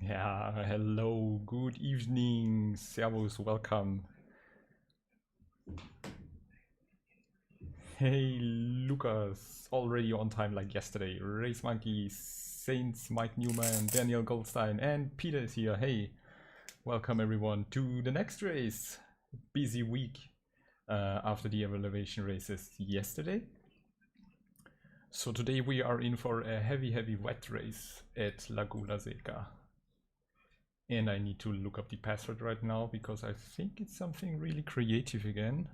Yeah, hello, good evening, servus, welcome. Hey, Lucas, already on time like yesterday. Race Monkey, Saints, Mike Newman, Daniel Goldstein, and Peter is here. Hey, welcome everyone to the next race. Busy week after the elevation races yesterday. So today we are in for a heavy wet race at Laguna Seca. And I need to look up the password right now because I think it's something really creative again.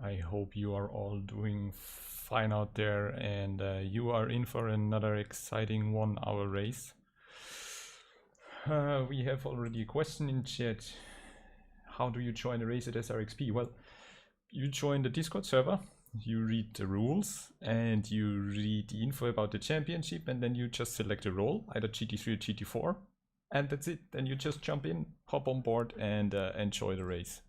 I hope you are all doing fine out there and you are in for another exciting 1 hour race. We have already a question in chat. How do you join a race at SRXP? Well, you join the Discord server, you read the rules and you read the info about the championship, and then you just select a role, either GT3 or GT4, and that's it. Then you just jump in, hop on board and enjoy the race.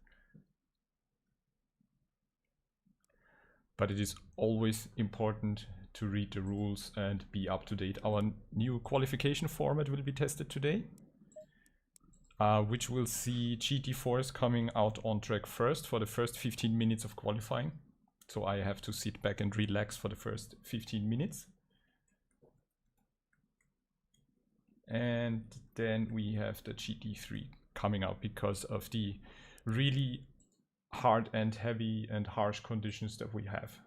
But it is always important to read the rules and be up to date. Our new qualification format will be tested today, which will see GT4s coming out on track first for the first 15 minutes of qualifying. So I have to sit back and relax for the first 15 minutes. And then we have the GT3 coming out because of the really hard and heavy and harsh conditions that we have.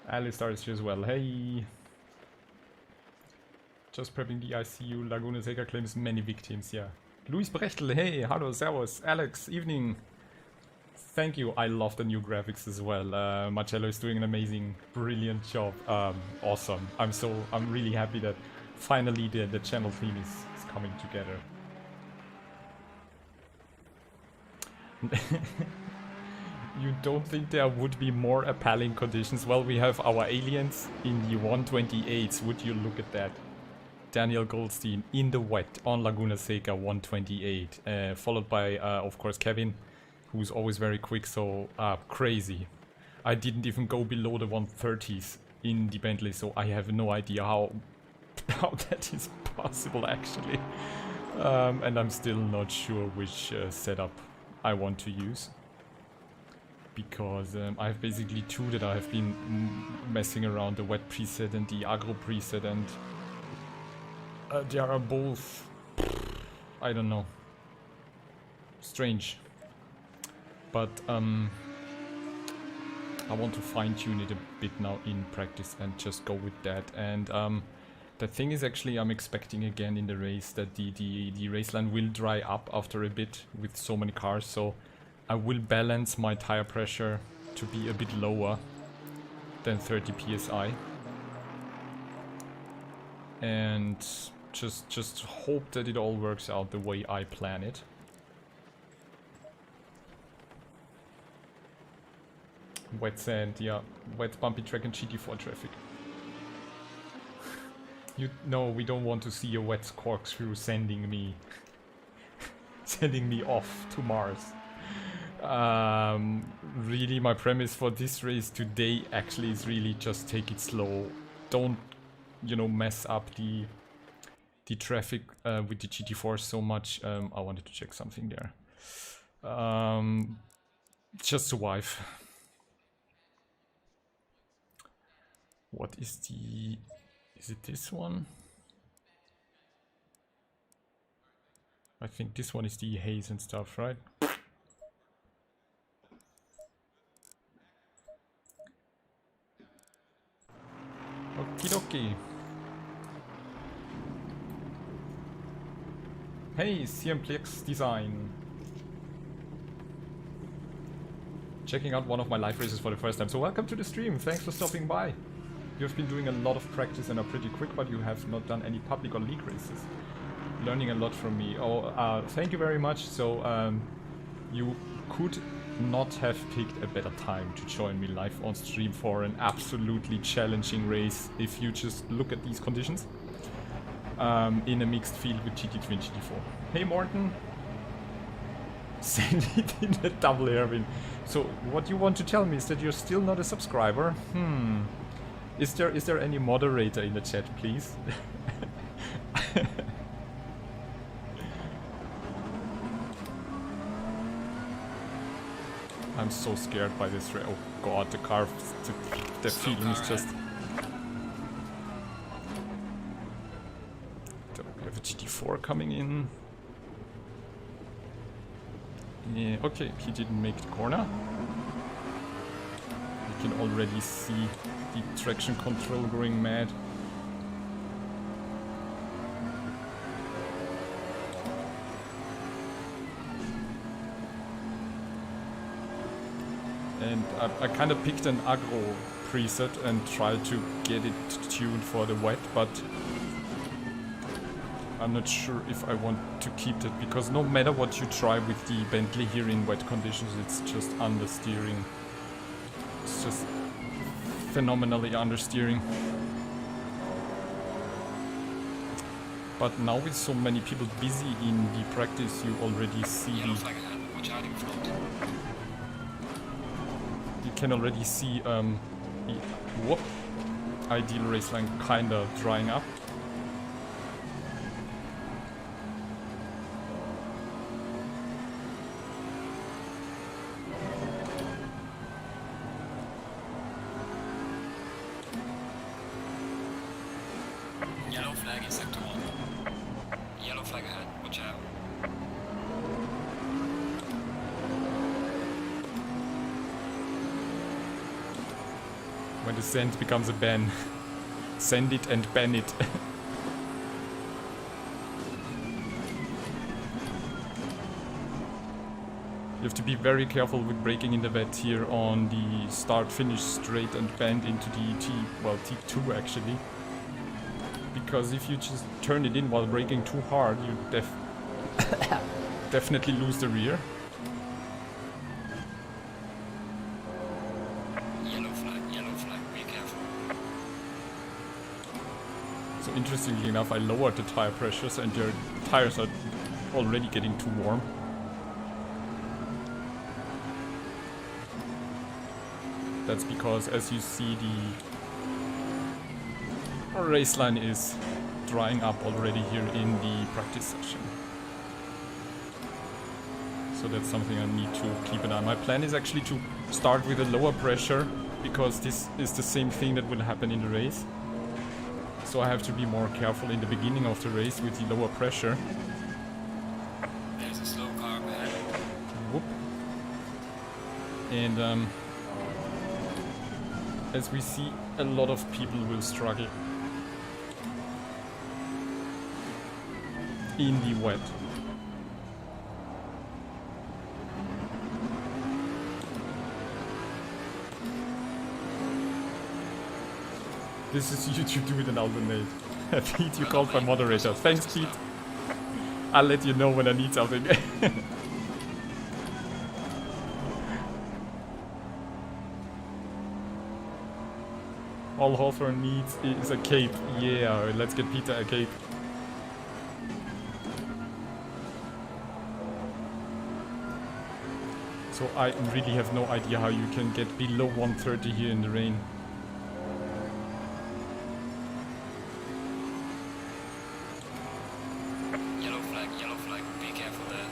Allistar is here as well. Hey! Just prepping the ICU. Laguna Seca claims many victims, yeah. Luis Brechtel, hey, hello, servus. Alex, evening. Thank you, I love the new graphics as well. Marcello is doing an amazing, brilliant job. Awesome. I'm really happy that finally the channel theme is coming together. You don't think there would be more appalling conditions? Well, we have our aliens in the 128s. Would you look at that? Daniel Goldstein in the wet on Laguna Seca 128. Followed by, of course, Kevin, who's always very quick, so crazy. I didn't even go below the 130s in the Bentley, so I have no idea how that is possible, actually. And I'm still not sure which setup I want to use. Because I have basically 2 that I have been messing around, the wet preset and the agro preset, and they are both, I don't know, strange. But I want to fine tune it a bit now in practice and just go with that. And the thing is, actually, I'm expecting again in the race that the race line will dry up after a bit with so many cars, so I will balance my tire pressure to be a bit lower than 30 psi, and just hope that it all works out the way I plan it. Wet sand, yeah, wet bumpy track and GT4 traffic. No, we don't want to see a wet corkscrew sending me off to Mars. Really, my premise for this race today actually is really just take it slow. Don't, you know, mess up the traffic with the GT4 so much. I wanted to check something there. Just survive. What is the... Is it this one? I think this one is the haze and stuff, right? Okie dokie. Hey, Simplex Design. Checking out one of my live races for the first time. So welcome to the stream. Thanks for stopping by. You've been doing a lot of practice and are pretty quick, but you have not done any public or league races. Learning a lot from me. Oh, thank you very much. So You could not have picked a better time to join me live on stream for an absolutely challenging race if you just look at these conditions in a mixed field with GT3 and GT4. Hey Morten! Send it in a double hairpin. So what you want to tell me is that you're still not a subscriber? Is there any moderator in the chat, please? I'm so scared by this race. Oh god, the car, the feeling is just... We have a GT4 coming in. Yeah, okay, he didn't make the corner. You can already see the traction control going mad. And I kind of picked an aggro preset and tried to get it tuned for the wet, but I'm not sure if I want to keep that, because no matter what you try with the Bentley here in wet conditions, it's just understeering. It's just phenomenally understeering. But now with so many people busy in the practice, you already see you can already see the ideal race line kinda drying up. Yellow flag in sector 1. Yellow flag ahead, watch out. When the send becomes a ban. Send it and ban it. You have to be very careful with braking in the wet here on the start-finish straight and bend into the T2 actually. Because if you just turn it in while braking too hard, you definitely lose the rear. Yellow flag, be careful. So interestingly enough, I lowered the tire pressures and your tires are already getting too warm. That's because, as you see, the race line is drying up already here in the practice session. So that's something I need to keep an eye on. My plan is actually to start with a lower pressure, because this is the same thing that will happen in the race. So I have to be more careful in the beginning of the race with the lower pressure. There's a slow car ahead. Whoop. And as we see, a lot of people will struggle in the wet. This is YouTube, do it and alternate. Pete, you called for moderator. Thanks, Pete. I'll let you know when I need something. All Hawthorne needs is a cape. Yeah, let's get Peter a cape. So I really have no idea how you can get below 130 here in the rain. Yellow flag, be careful there.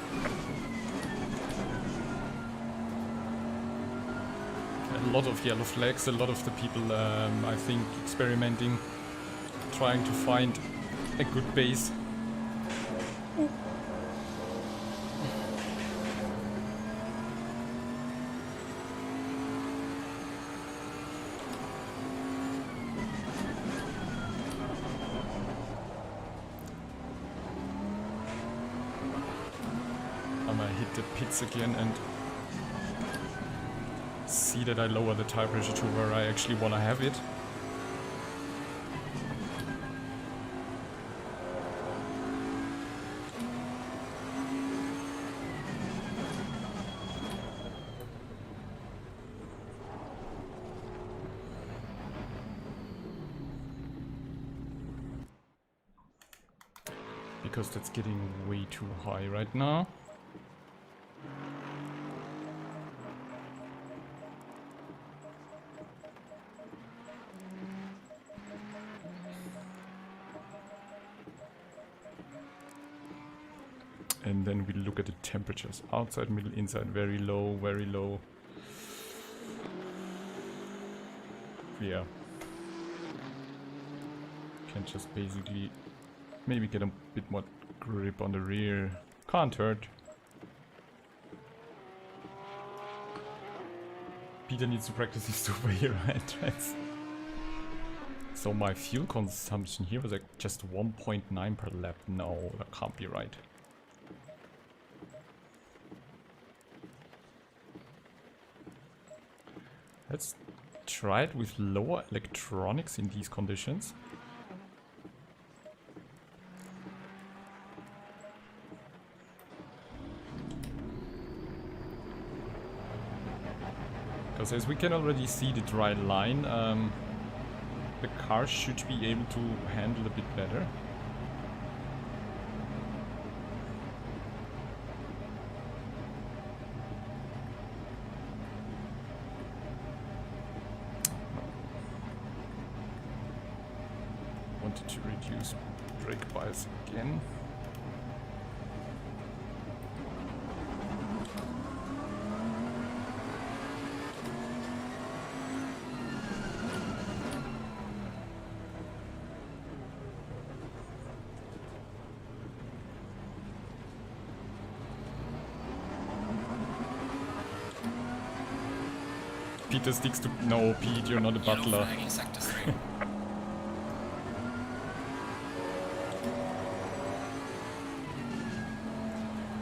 A lot of yellow flags, a lot of the people, I think, experimenting, trying to find a good base. I'm gonna hit the pits again and see that I lower the tire pressure to where I actually want to have it. because that's getting way too high right now. And then we look at the temperatures. Outside, middle, inside, very low, very low. Yeah. Can just basically maybe get a bit more grip on the rear. Can't hurt. Peter needs to practice his superhero entrance. So my fuel consumption here was like just 1.9 per lap. No, that can't be right. Let's try it with lower electronics in these conditions. Because as we can already see the dry line, the car should be able to handle a bit better. Wanted to reduce brake bias again. Peter sticks to... No, Pete, you're not a butler.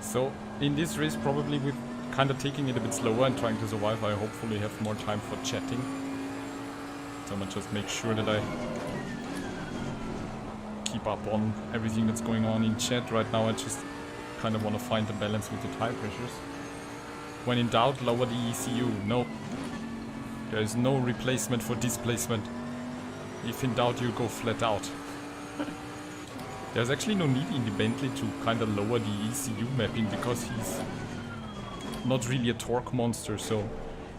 So, in this race, probably with kind of taking it a bit slower and trying to survive, I hopefully have more time for chatting. So I'm gonna just make sure that I keep up on everything that's going on in chat. Right now I just kind of want to find the balance with the tire pressures. When in doubt, lower the ECU. No. There is no replacement for displacement. If in doubt, you go flat out. There's actually no need in the Bentley to kind of lower the ECU mapping because he's not really a torque monster, so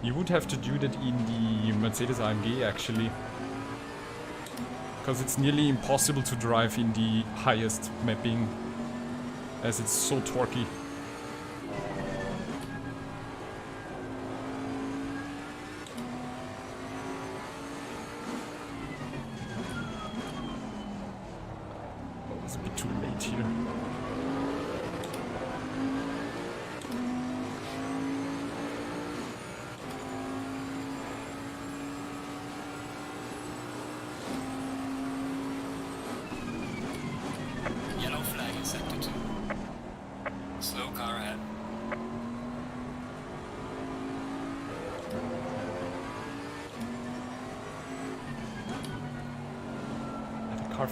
you would have to do that in the Mercedes AMG actually. Because it's nearly impossible to drive in the highest mapping as it's so torquey.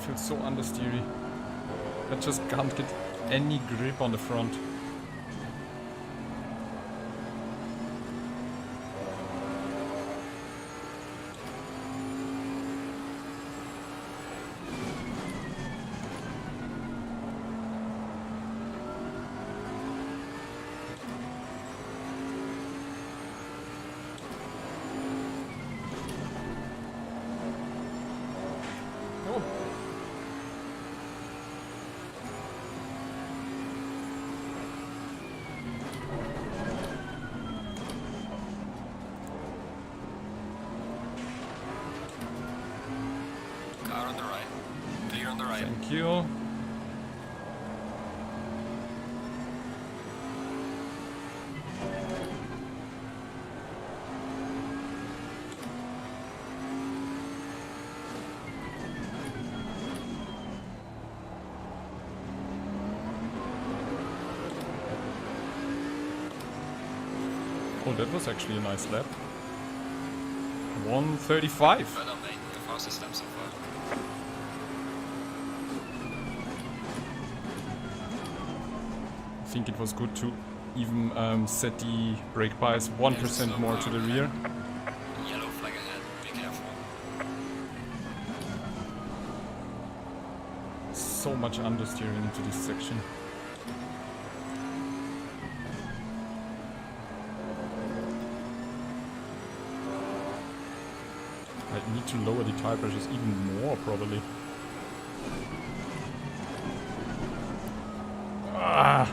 Feels so understeery. I just can't get any grip on the front. Thank you. Oh, that was actually a nice lap. 1:35. Well done, mate. The fastest lap so far. I think it was good to even set the brake bias 1% more to the rear. Yellow flag ahead, be careful. so much understeering into this section. I need to lower the tire pressures even more, probably. Ah!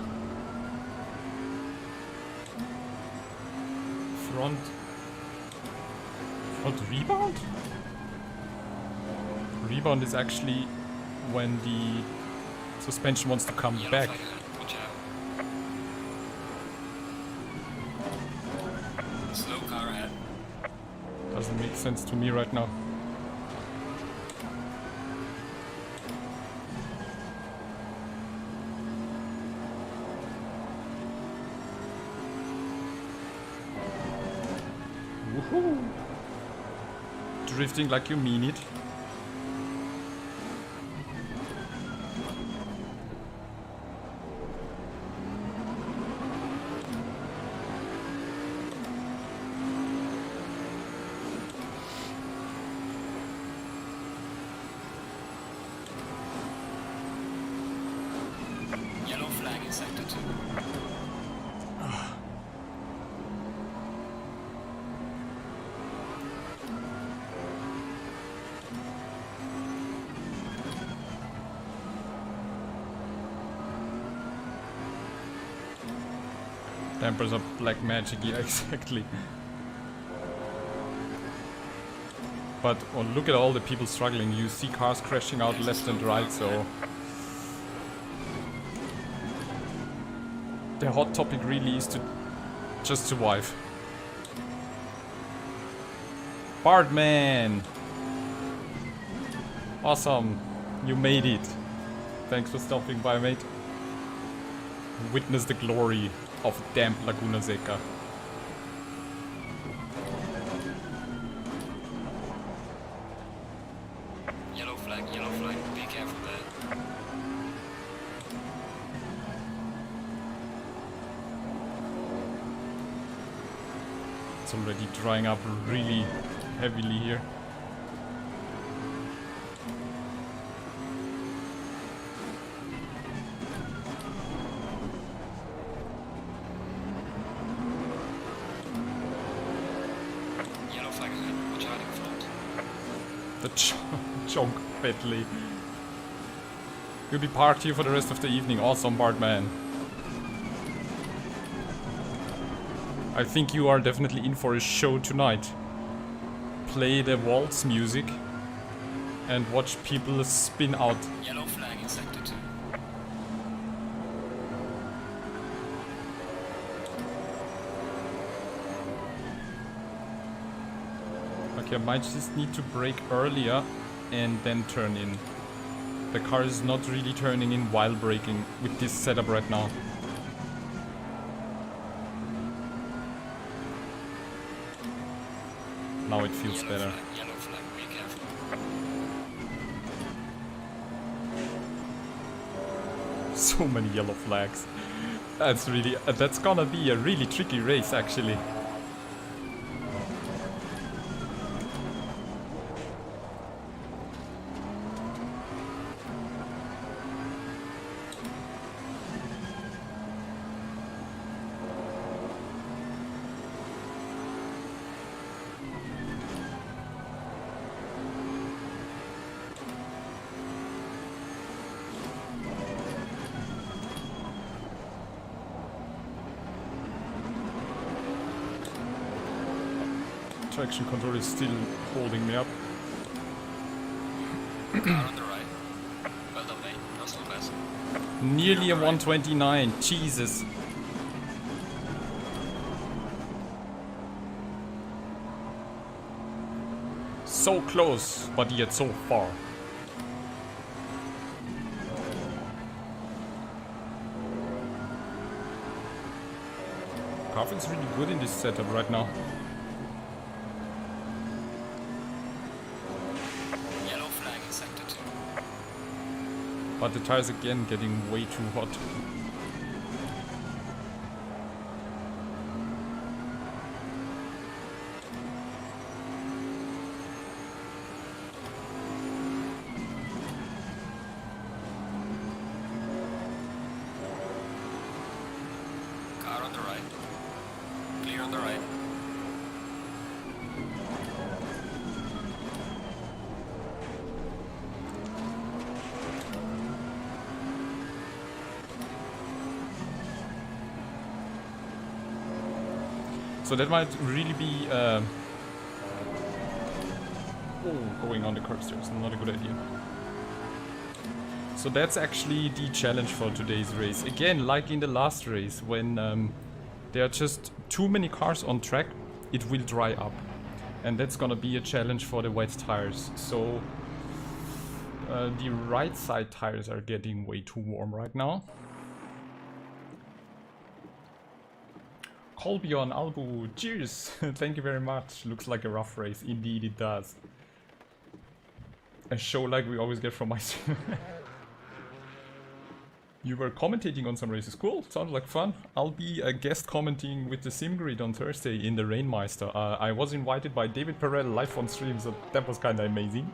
Front rebound? Rebound is actually when the suspension wants to come back. Watch out. Slow car ahead. Doesn't make sense to me right now. Woohoo! Drifting like you mean it. Yellow flag in sector 2. Dampers are black magic, yeah, exactly. But oh, look at all the people struggling. You see cars crashing out left and right, so... The hot topic really is to just survive. Bardman! Awesome! You made it. Thanks for stopping by, mate. Witness the glory of damp Laguna Seca. Yellow flag, be careful there. It's already drying up really heavily here. Yellow flag ahead, watch out in front. The chunk Bentley. You'll be parked here for the rest of the evening. Awesome, Bardman. I think you are definitely in for a show tonight. Play the waltz music and watch people spin out. Yellow flag in sector 2. Okay, I might just need to brake earlier and then turn in. The car is not really turning in while braking with this setup right now. Now it feels better. Yellow flag, be careful. So many yellow flags. That's really, that's gonna be a really tricky race actually. Traction control is still holding me up. Car on the right. Well done, mate. Personal best. Nearly a 129, Jesus. So close, but yet so far. Car feels really good in this setup right now. But the tires again getting way too hot. So that might really be going on the curbstairs is not a good idea. So that's actually the challenge for today's race. Again, like in the last race, when there are just too many cars on track, it will dry up. And that's gonna be a challenge for the wet tires. So the right side tires are getting way too warm right now. Kolbjorn Albu, cheers! Thank you very much. Looks like a rough race. Indeed it does. A show like we always get from my stream. You were commentating on some races. Cool, sounds like fun. I'll be a guest commenting with the Simgrid on Thursday in the Rainmeister. I was invited by David Perel live on stream, so that was kinda amazing.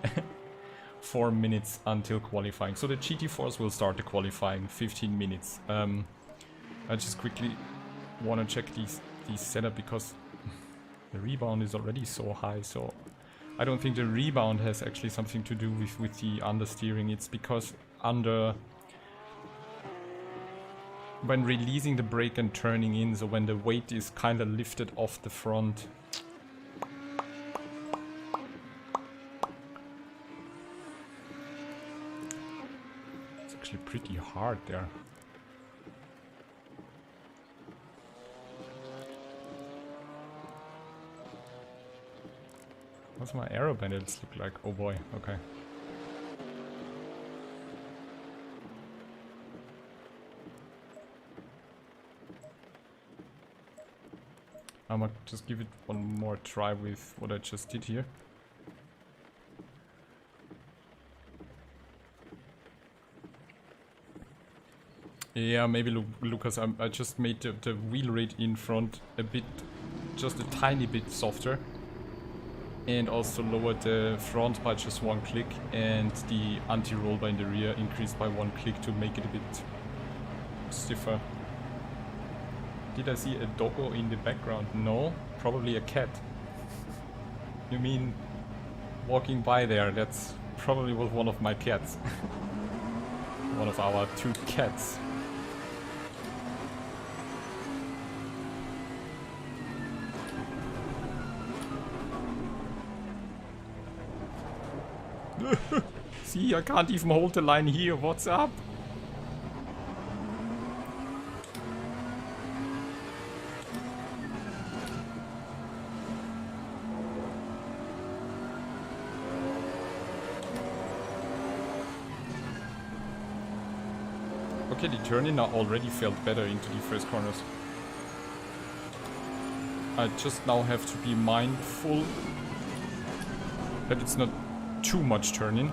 4 minutes until qualifying. So the GT4s will start the qualifying, 15 minutes. I just quickly want to check these setup because the rebound is already so high, so I don't think the rebound has actually something to do with the understeering. It's because when releasing the brake and turning in, so when the weight is kind of lifted off the front. It's actually pretty hard there. What's my aero bandits look like? Oh boy, okay. I might just give it one more try with what I just did here. Yeah, maybe Lucas, I just made the wheel rate in front a bit, just a tiny bit softer. And also lowered the front by just 1 click, and the anti-roll bar in the rear increased by 1 click to make it a bit stiffer. Did I see a doggo in the background? No, probably a cat. You mean walking by there? That's probably was one of my cats. One of our 2 cats. See, I can't even hold the line here. What's up? Okay, the turning now already felt better into the first corners. I just now have to be mindful that it's not too much turning.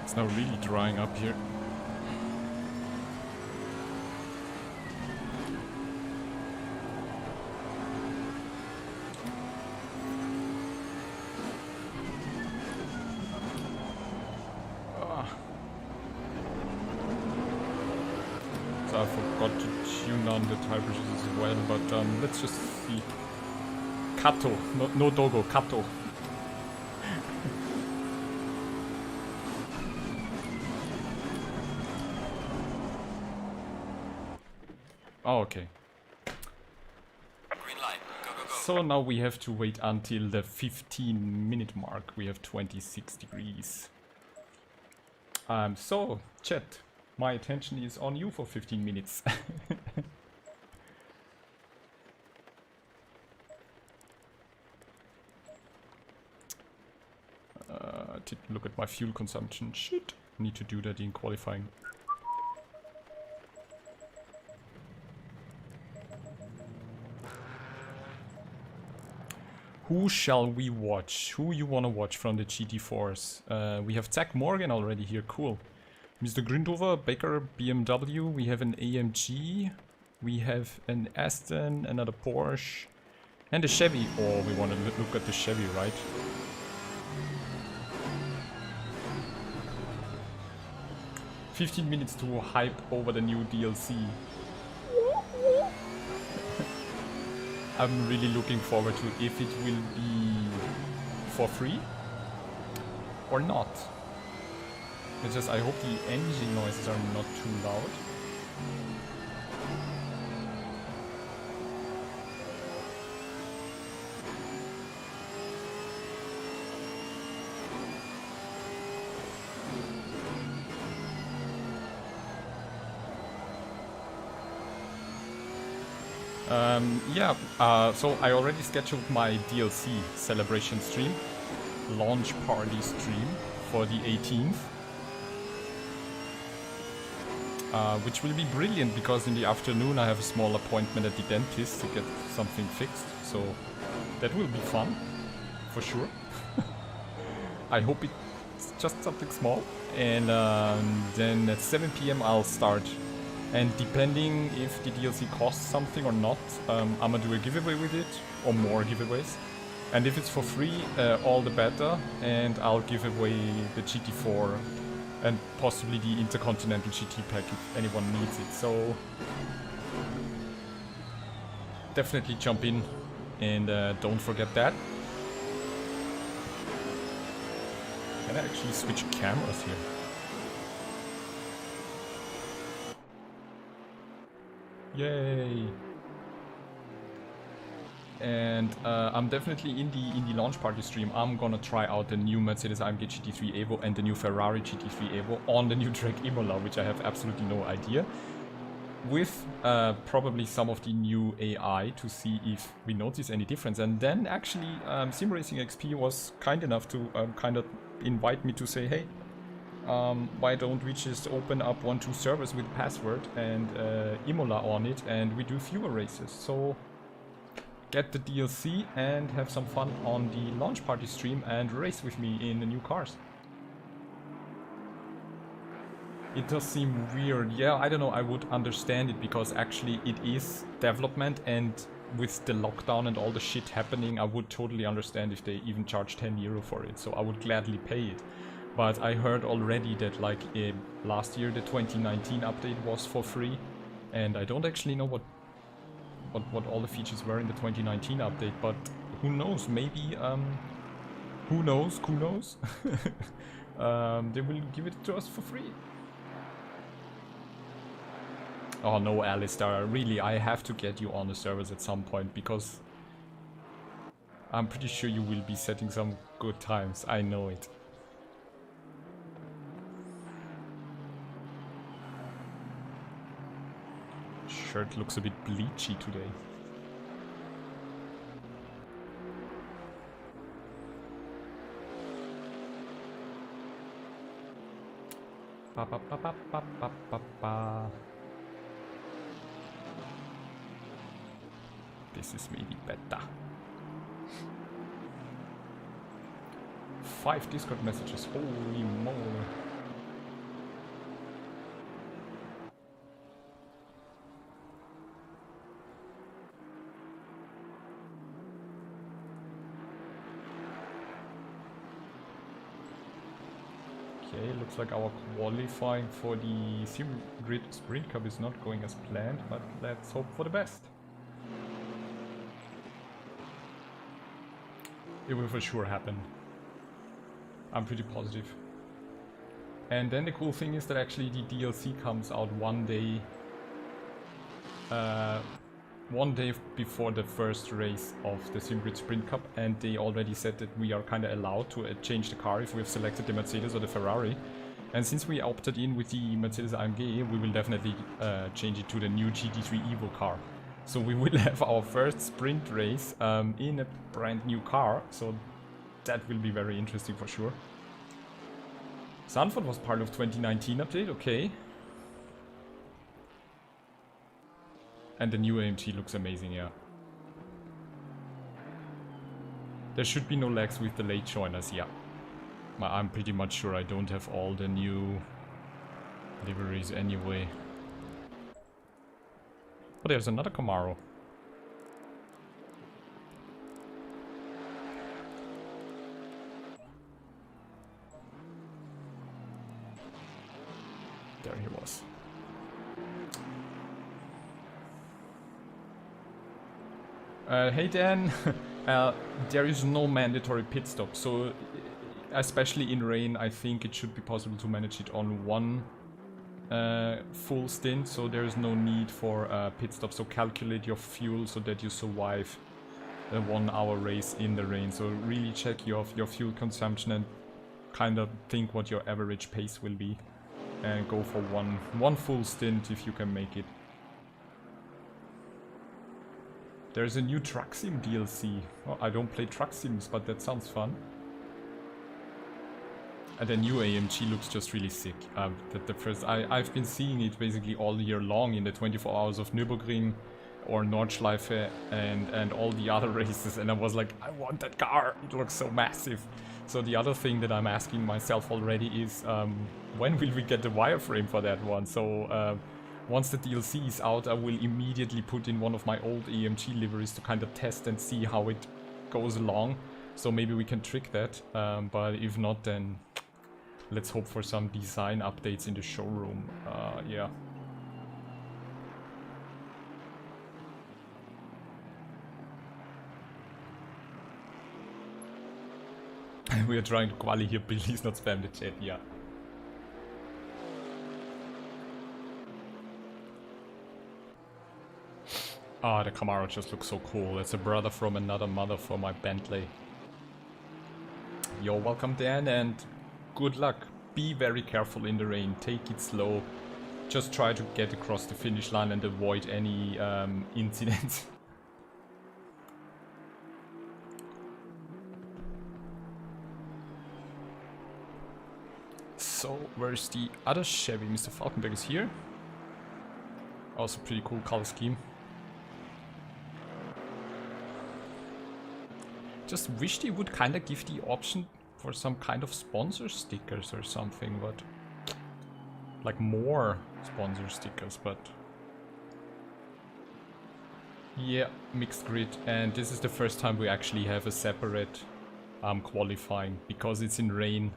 It's now really drying up here. So I forgot to tune on the tire pressures as well, but let's just see. Kato, no doggo, Kato. Oh, okay. Green light. Go, go, go. So now we have to wait until the 15-minute mark. We have 26 degrees. So, chat, my attention is on you for 15 minutes. Didn't look at my fuel consumption. Shit. Need to do that in qualifying. Who shall we watch? Who you wanna watch from the GT4s? We have Zach Morgan already here, cool. Mr. Grundhofer, Baker, BMW, we have an AMG, we have an Aston, another Porsche, And the Chevy. Oh, we want to look at the Chevy, right? "15 minutes to hype over the new DLC." I'm really looking forward to if it will be for free or not. It's just, I hope the engine noises are not too loud. So I already scheduled my DLC celebration stream, launch party stream for the 18th. Which will be brilliant because in the afternoon I have a small appointment at the dentist to get something fixed, so that will be fun, for sure. I hope it's just something small, and then at 7 PM I'll start. And depending if the DLC costs something or not, I'm gonna do a giveaway with it, or more giveaways. And if it's for free, all the better, and I'll give away the GT4 and possibly the Intercontinental GT pack if anyone needs it. So definitely jump in and don't forget that. Can I actually switch cameras here? Yay! And I'm definitely in the launch party stream. I'm gonna try out the new Mercedes AMG GT3 Evo and the new Ferrari GT3 Evo on the new track Imola, which I have absolutely no idea. With probably some of the new AI to see if we notice any difference. And then actually Simracing XP was kind enough to kind of invite me to say, hey, why don't we just open up 1-2 servers with password and Imola on it, and we do fewer races. So get the DLC and have some fun on the launch party stream and race with me in the new cars. It does seem weird. Yeah, I don't know, I would understand it because actually it is development, and with the lockdown and all the shit happening, I would totally understand if they even charge €10 for it. So I would gladly pay it. But I heard already that like last year the 2019 update was for free, and I don't actually know what all the features were in the 2019 update, but who knows, maybe who knows they will give it to us for free. Oh no, Allistar, really, I have to get you on the servers at some point, because I'm pretty sure you will be setting some good times, I know it. Shirt looks a bit bleachy today. Ba, ba, ba, ba, ba, ba, ba, ba. This is maybe better. 5 Discord messages, holy moly. Okay, looks like our qualifying for the Sim Sprint Cup is not going as planned, but let's hope for the best. It will for sure happen. I'm pretty positive. And then the cool thing is that actually the DLC comes out one day before the first race of the Simgrid Sprint Cup, and they already said that we are kind of allowed to change the car if we've selected the Mercedes or the Ferrari. And since we opted in with the Mercedes AMG, we will definitely change it to the new GT3 Evo car. So we will have our first sprint race in a brand new car, so that will be very interesting for sure. Sanford was part of 2019 update, okay. And the new AMG looks amazing, yeah. There should be no lags with the late joiners, yeah. I'm pretty much sure I don't have all the new liveries anyway. Oh, there's another Camaro. There he was. Hey Dan, there is no mandatory pit stop, so especially in rain, I think it should be possible to manage it on one full stint, so there is no need for a pit stop. So calculate your fuel so that you survive a 1 hour race in the rain. So really check your fuel consumption and kind of think what your average pace will be, and go for one full stint if you can make it. There's a new truck sim DLC. Oh, I don't play truck sims, but that sounds fun. And the new AMG looks just really sick. I've been seeing it basically all year long in the 24 hours of Nürburgring or Nordschleife and all the other races, and I was like, I want that car, it looks so massive. So the other thing that I'm asking myself already is, when will we get the wireframe for that one? So once the DLC is out, I will immediately put in one of my old AMG liveries to kind of test and see how it goes along. So maybe we can trick that, but if not, then let's hope for some design updates in the showroom. Yeah. We are trying to quali here, please not spam the chat, yeah. Ah, the Camaro just looks so cool. It's a brother from another mother for my Bentley. You're welcome, Dan, and good luck. Be very careful in the rain. Take it slow. Just try to get across the finish line and avoid any incidents. So, where's the other Chevy? Mr. Falkenberg is here. Also pretty cool color scheme. Just wish they would kind of give the option for some kind of sponsor stickers or something, but like more sponsor stickers, but yeah, mixed grid. And this is the first time we actually have a separate qualifying, because it's in rain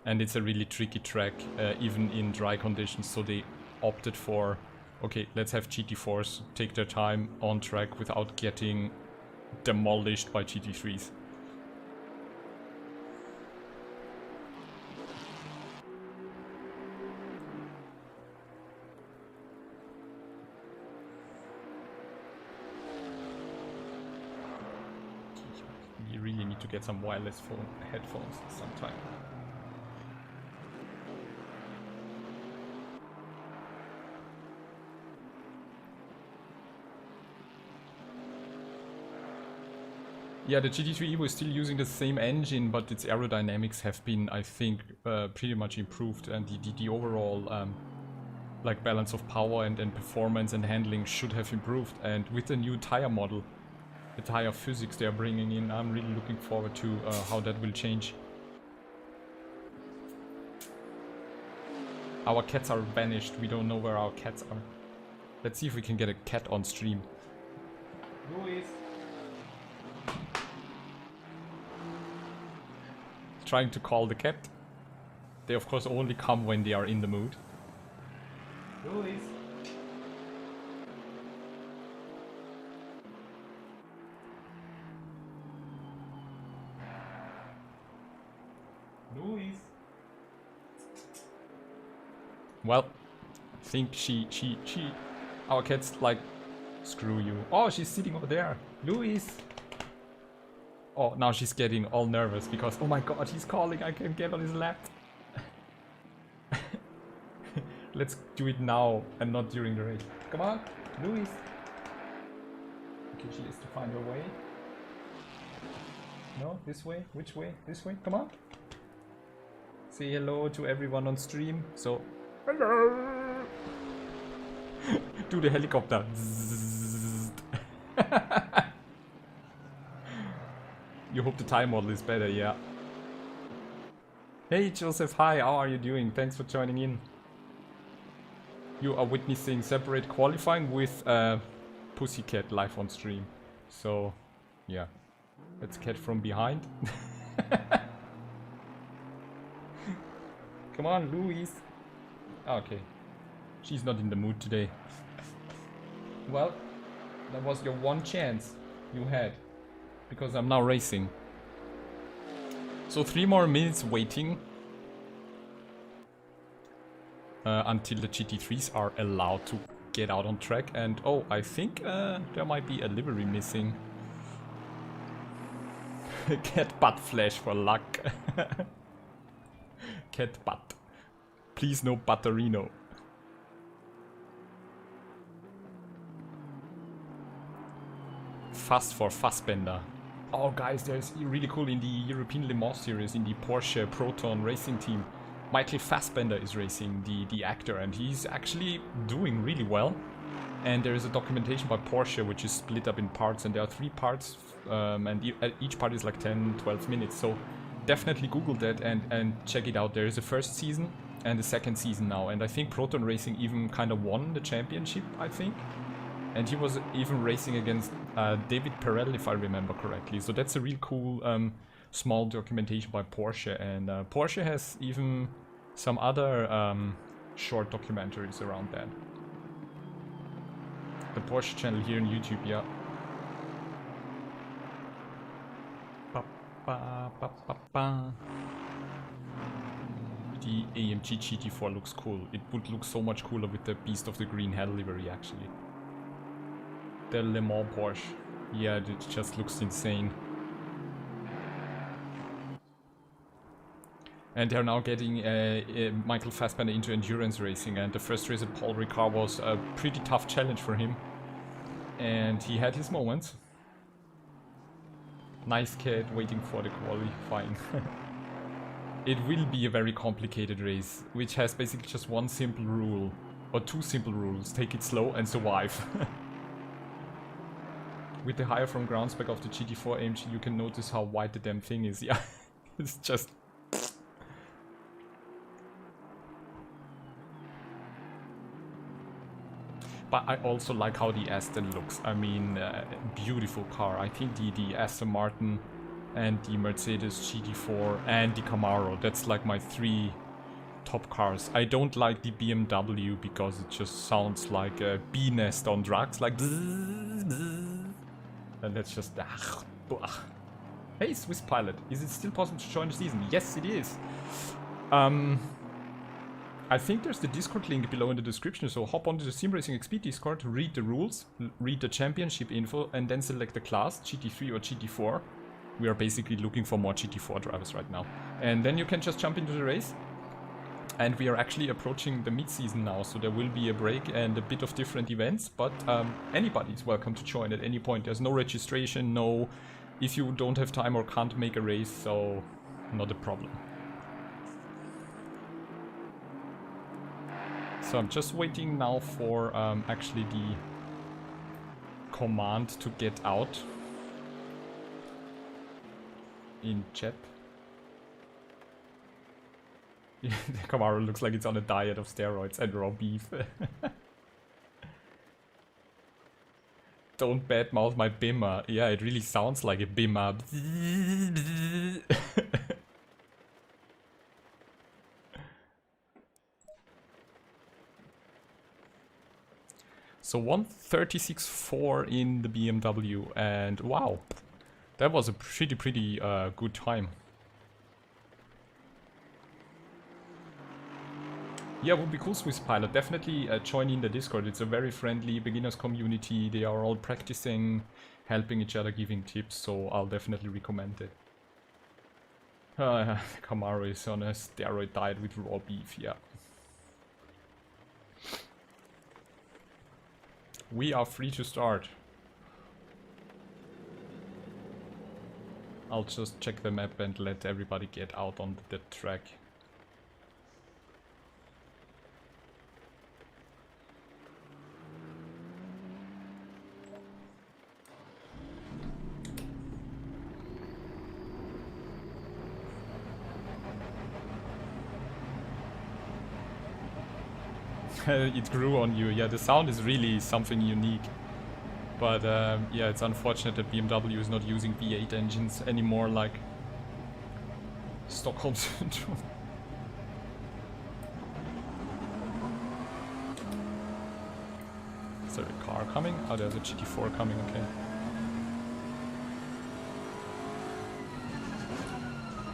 and it's a really tricky track, even in dry conditions. So they opted for, okay, let's have GT4s take their time on track without getting demolished by GT3s. You really need to get some wireless headphones sometime. Yeah, the GT3 Evo is still using the same engine, but its aerodynamics have been, I think, pretty much improved, and the overall like balance of power and performance and handling should have improved. And with the new tire model, the tire physics they are bringing in, I'm really looking forward to how that will change. Our cats are vanished. We don't know where our cats are. Let's see if we can get a cat on stream. Louis. Trying to call the cat. They of course only come when they are in the mood. Louis. Louis. Well, I think our cat's like, screw you. Oh, she's sitting over there. Louis. Oh, now she's getting all nervous because, oh my god, he's calling, I can get on his lap. Let's do it now and not during the race. Come on, Louis. Okay, she has to find her way. No, this way? Which way? This way? Come on. Say hello to everyone on stream. So, hello. Do the helicopter. You hope the time model is better, yeah. Hey Joseph, hi, how are you doing? Thanks for joining in. You are witnessing separate qualifying with Pussycat live on stream. So, yeah. That's cat from behind. Come on, Louis. Okay, She's not in the mood today. Well, that was your one chance you had. Because I'm now racing. So 3 more minutes waiting. Until the GT3s are allowed to get out on track. And oh, I think there might be a livery missing. Cat butt flash for luck. Cat butt. Please no Butterino. Fast for Fassbender. Oh guys, there's really cool in the European Le Mans series, in the Porsche Proton racing team. Michael Fassbender is racing, the actor, and he's actually doing really well. And there is a documentation by Porsche which is split up in parts, and there are 3 parts, and each part is like 10-12 minutes. So definitely Google that and check it out. There is a first season and a second season now, and I think Proton Racing even kind of won the championship, I think. And he was even racing against David Perel, if I remember correctly. So that's a real cool small documentation by Porsche. And Porsche has even some other short documentaries around that. The Porsche channel here on YouTube, yeah. Ba, ba, ba, ba, ba. The AMG GT4 looks cool. It would look so much cooler with the Beast of the Green Hell livery, actually. The Le Mans Porsche. Yeah, it just looks insane. And they're now getting Michael Fassbender into endurance racing, and the first race at Paul Ricard was a pretty tough challenge for him. And he had his moments. Nice cat waiting for the qualifying. It will be a very complicated race, which has basically just one simple rule, or 2 simple rules. Take it slow and survive. With the higher from ground spec of the GT4 AMG, you can notice how wide the damn thing is. Yeah, it's just... But I also like how the Aston looks. I mean, beautiful car. I think the Aston Martin and the Mercedes GT4 and the Camaro, that's like my 3 top cars. I don't like the BMW because it just sounds like a bee nest on drugs, like... And that's just... Hey, Swiss Pilot, is it still possible to join the season? Yes, it is. I think there's the Discord link below in the description, so hop onto the Simracing XP Discord, read the rules, read the championship info, and then select the class, GT3 or GT4. We are basically looking for more GT4 drivers right now. And then you can just jump into the race. And we are actually approaching the mid-season now, so there will be a break and a bit of different events, but anybody is welcome to join at any point. There's no registration, no if you don't have time or can't make a race, so not a problem. So I'm just waiting now for actually the command to get out in chat. The Camaro looks like it's on a diet of steroids and raw beef. Don't badmouth my bimmer. Yeah, it really sounds like a bimmer. So 1:36.4 in the BMW, and wow, that was a pretty good time. Yeah, would be cool, Swiss Pilot. Definitely join in the Discord. It's a very friendly beginners community. They are all practicing, helping each other, giving tips, so I'll definitely recommend it. Camaro is on a steroid diet with raw beef, yeah. We are free to start. I'll just check the map and let everybody get out on the track. It grew on you. Yeah, the sound is really something unique. But yeah, it's unfortunate that BMW is not using V8 engines anymore, like Stockholm Syndrome. there a car coming? Oh, there's a GT4 coming, okay.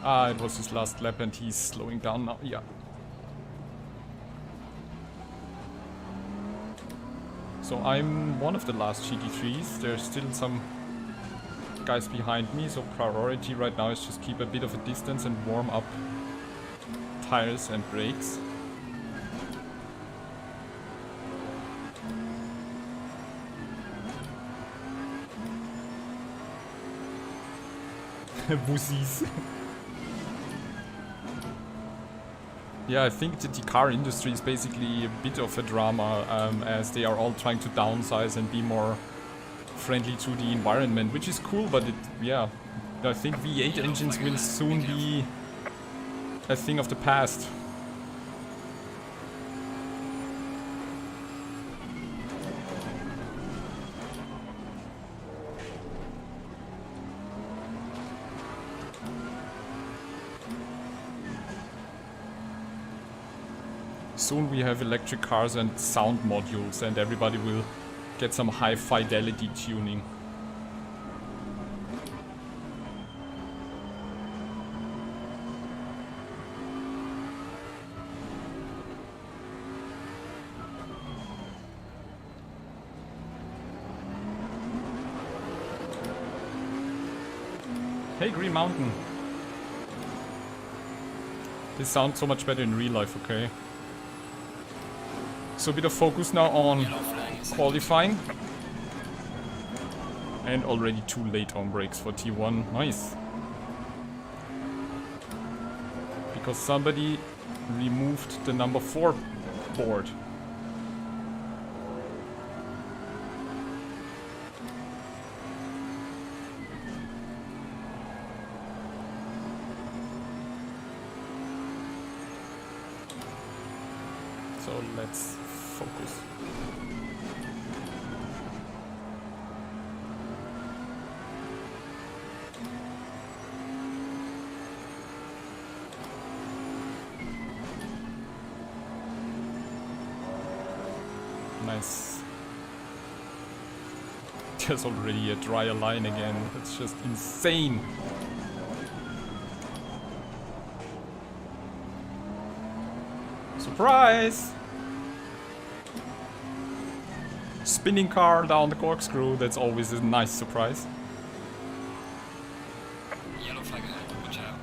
Ah, it was his last lap and he's slowing down now, yeah. So I'm one of the last GT3s, there's still some guys behind me, so priority right now is just keep a bit of a distance and warm up tires and brakes. Wussies. Yeah, I think that the car industry is basically a bit of a drama, as they are all trying to downsize and be more friendly to the environment, which is cool, but yeah, I think V8 engines will soon be a thing of the past. Soon we have electric cars and sound modules and everybody will get some high fidelity tuning. Hey, Green Mountain. This sounds so much better in real life, okay? So a bit of focus now on qualifying. And already too late on brakes for T1. Nice. Because somebody removed the number 4 board. So let's focus. Nice. There's already a drier line again. It's just insane. Surprise! Spinning car down the corkscrew, that's always a nice surprise. Yellow flag ahead, watch out.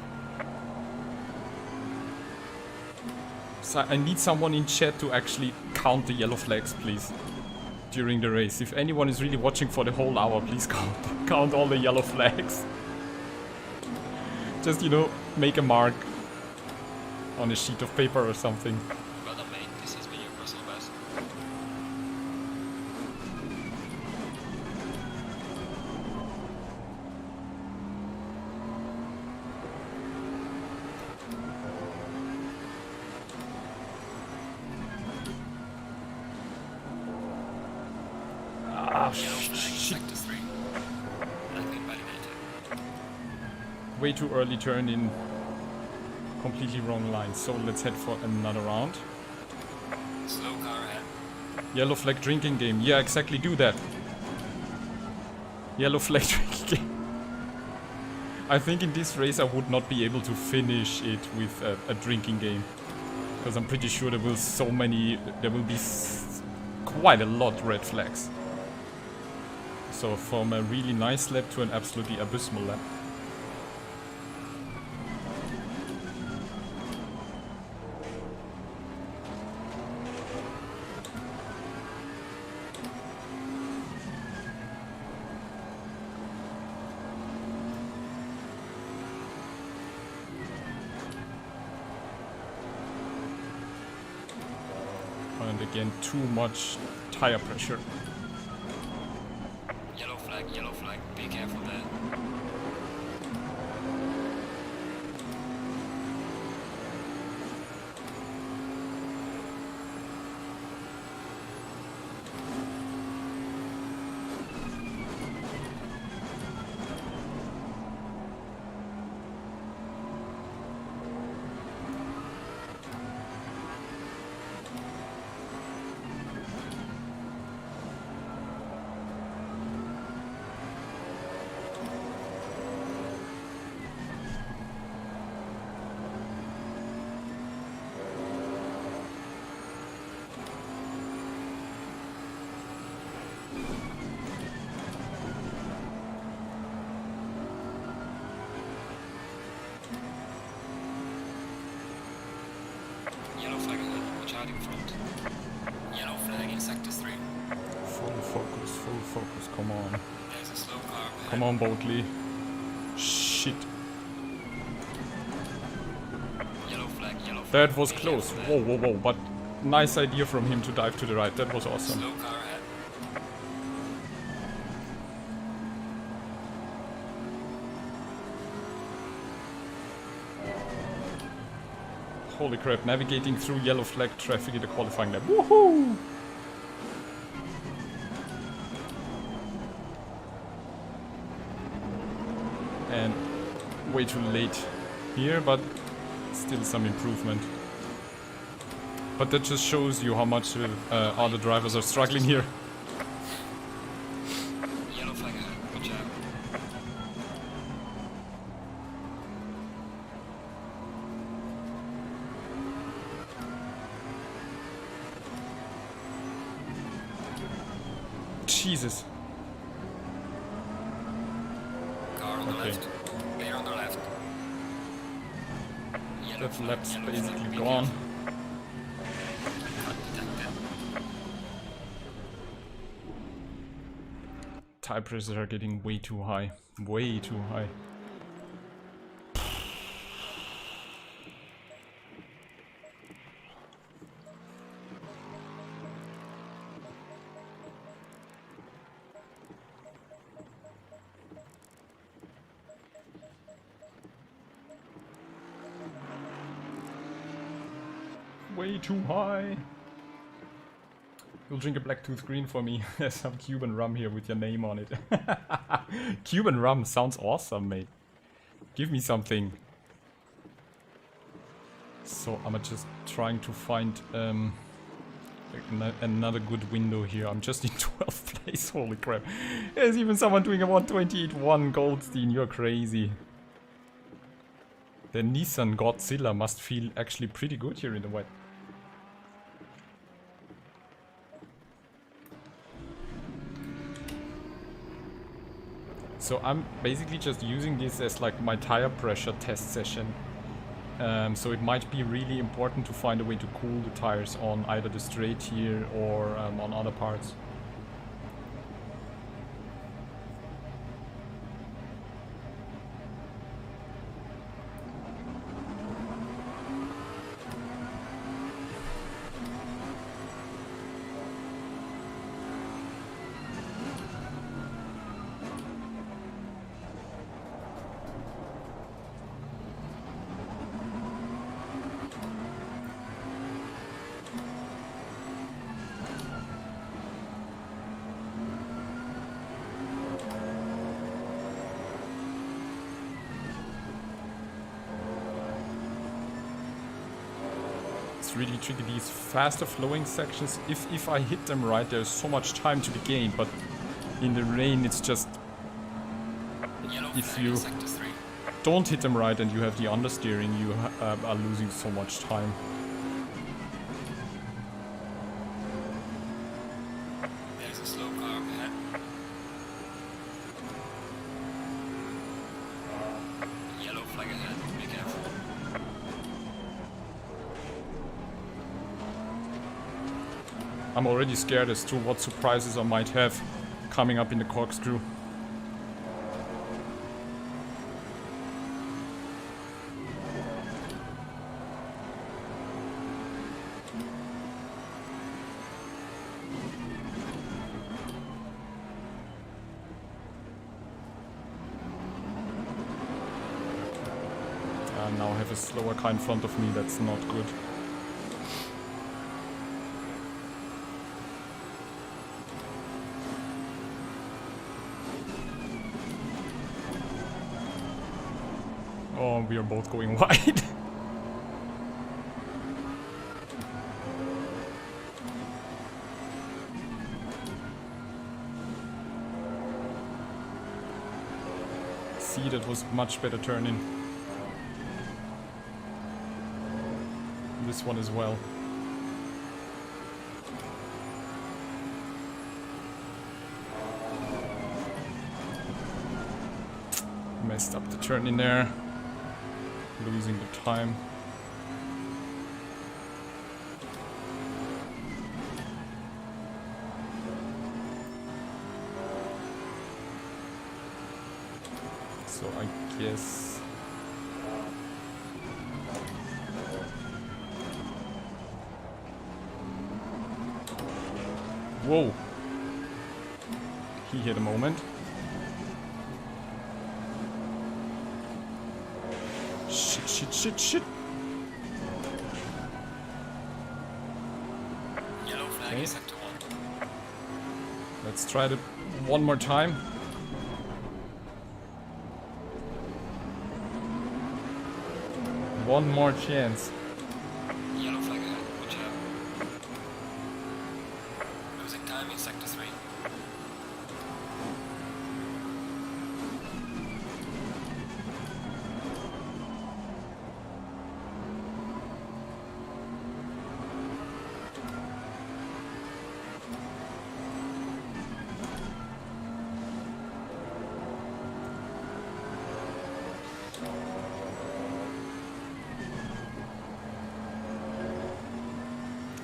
So I need someone in chat to actually count the yellow flags, please, during the race. If anyone is really watching for the whole hour, please count all the yellow flags. Just, you know, make a mark on a sheet of paper or something. Well done, mate. This has been your personal best. Ah, Yellow flag, shit. sector 3. Nothing validated. Way too early turn in completely wrong line. So let's head for another round. Slow car ahead. Yellow flag drinking game. Yeah, exactly, do that. Yellow flag drinking game. I think in this race I would not be able to finish it with a drinking game. Because I'm pretty sure there will be quite a lot red flags. So from a really nice lap to an absolutely abysmal lap. And again, too much tire pressure. Yellow flag. Be careful there. right in front. Yellow flag in sector 3. Full focus, come on. There's a slow car ahead. Come on, Boatley. Shit. Yellow flag, yellow flag. That was close. Whoa, but nice idea from him to dive to the right. That was awesome. Slow car ahead. Holy crap, navigating through yellow flag traffic in the qualifying lap. Woohoo! And way too late here, but still some improvement. But that just shows you how much other drivers are struggling here. Yellow flag ahead. Watch out. Jesus. Car on the Okay. left. Clear on the left. Yellow That flag, lap's yellow flag, basically be gone. careful. Cut detected. Tire pressures are getting way too high. Way too high. Way too high. You'll drink a black tooth green for me. There's some Cuban rum here with your name on it. Cuban rum sounds awesome, mate. Give me something. So I'm just trying to find another good window here. I'm just in 12th place. Holy crap. There's even someone doing a 128.1 Goldstein. You're crazy. The Nissan Godzilla must feel actually pretty good here in the wet. So I'm basically just using this as like my tire pressure test session. So it might be really important to find a way to cool the tires on either the straight here or on other parts. Really tricky, these faster flowing sections. If I hit them right, there's so much time to be gained, but in the rain it's just if you don't hit them right and you have the understeering, you are losing so much time. There's a slow car ahead. Yellow flag ahead. Be careful. I'm already scared as to what surprises I might have coming up in the corkscrew. I now have a slower car in front of me, that's not good. Oh, we are both going wide. See, that was much better turning. This one as well. Messed up the turn in there. Losing the time. guess. Whoa! He hit a moment. Shit, shit, shit, shit! Yellow flag Okay. is sector 1. Let's try it one more time. One more chance. Yellow flag ahead, watch out. Losing time in sector 3.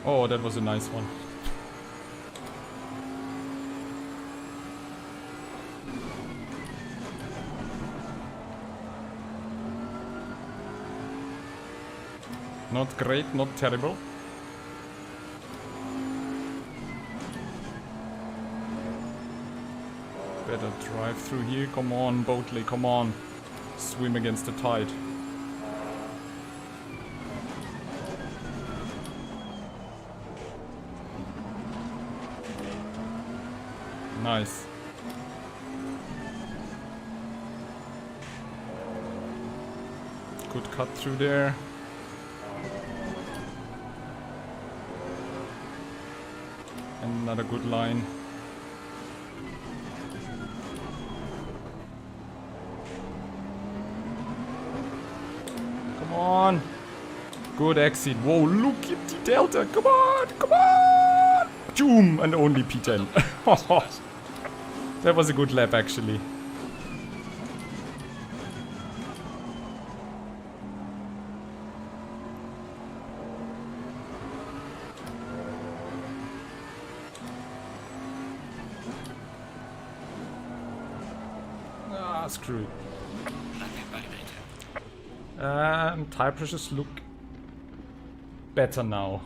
Oh, that was a nice one. Not great, not terrible. Better drive through here. Come on, Boatley, come on. Swim against the tide. Nice. Good cut through there. Another good line. Come on. Good exit. Whoa, look at the delta. Come on, come on. Boom, and only P10. That was a good lap, actually. Ah, screw it. Tire pressures look better now.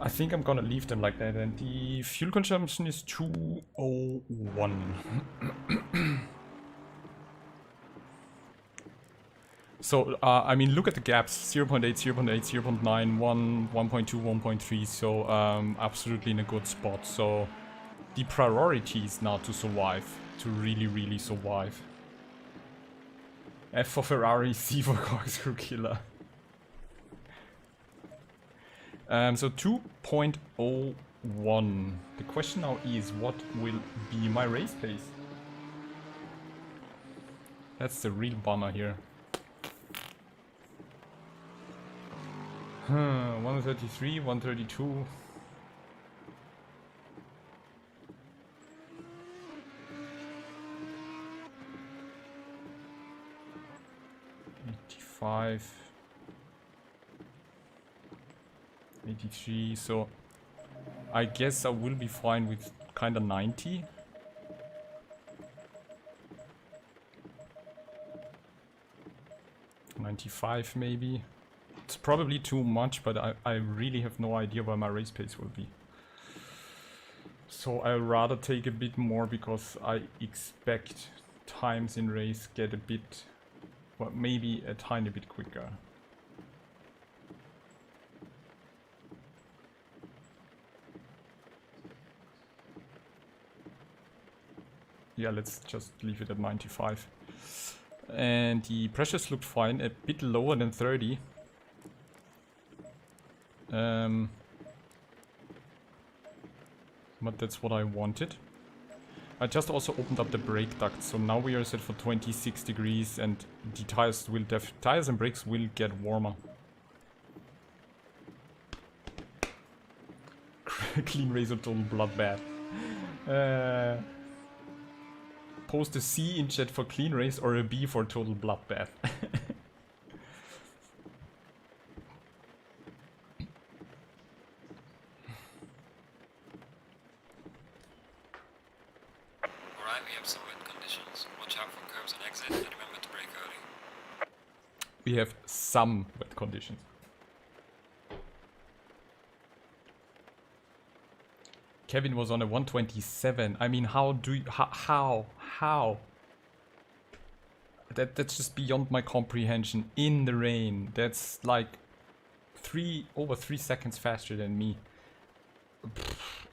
I think I'm gonna leave them like that, and the fuel consumption is 201. So, I mean, look at the gaps, 0.8, 0.8, 0.9, 1, 1.2, 1.3, so absolutely in a good spot. So, the priority is now to survive, to really, really survive. F for Ferrari, C for Corkscrew Killer. So 2.01. The question now is, what will be my race pace? That's the real bummer here. 133, 132. '85. 83, so I guess I will be fine with kinda 90. '95 maybe. It's probably too much, but I really have no idea where my race pace will be. So I'll rather take a bit more because I expect times in race get a bit, well, maybe a tiny bit quicker. Yeah, let's just leave it at 95. And the pressures looked fine, a bit lower than 30. But that's what I wanted. I just also opened up the brake duct, so now we are set for 26 degrees, and the tires will tires and brakes will get warmer. Clean race or total bloodbath. Post a C in chat for clean race or a B for total bloodbath. Alright, we have some wind conditions. conditions. Watch out for curbs and exit, and remember to brake early. We have some wet conditions. Kevin was on a 127. I mean, how do you... How? That's just beyond my comprehension. In the rain. That's like over 3 seconds faster than me.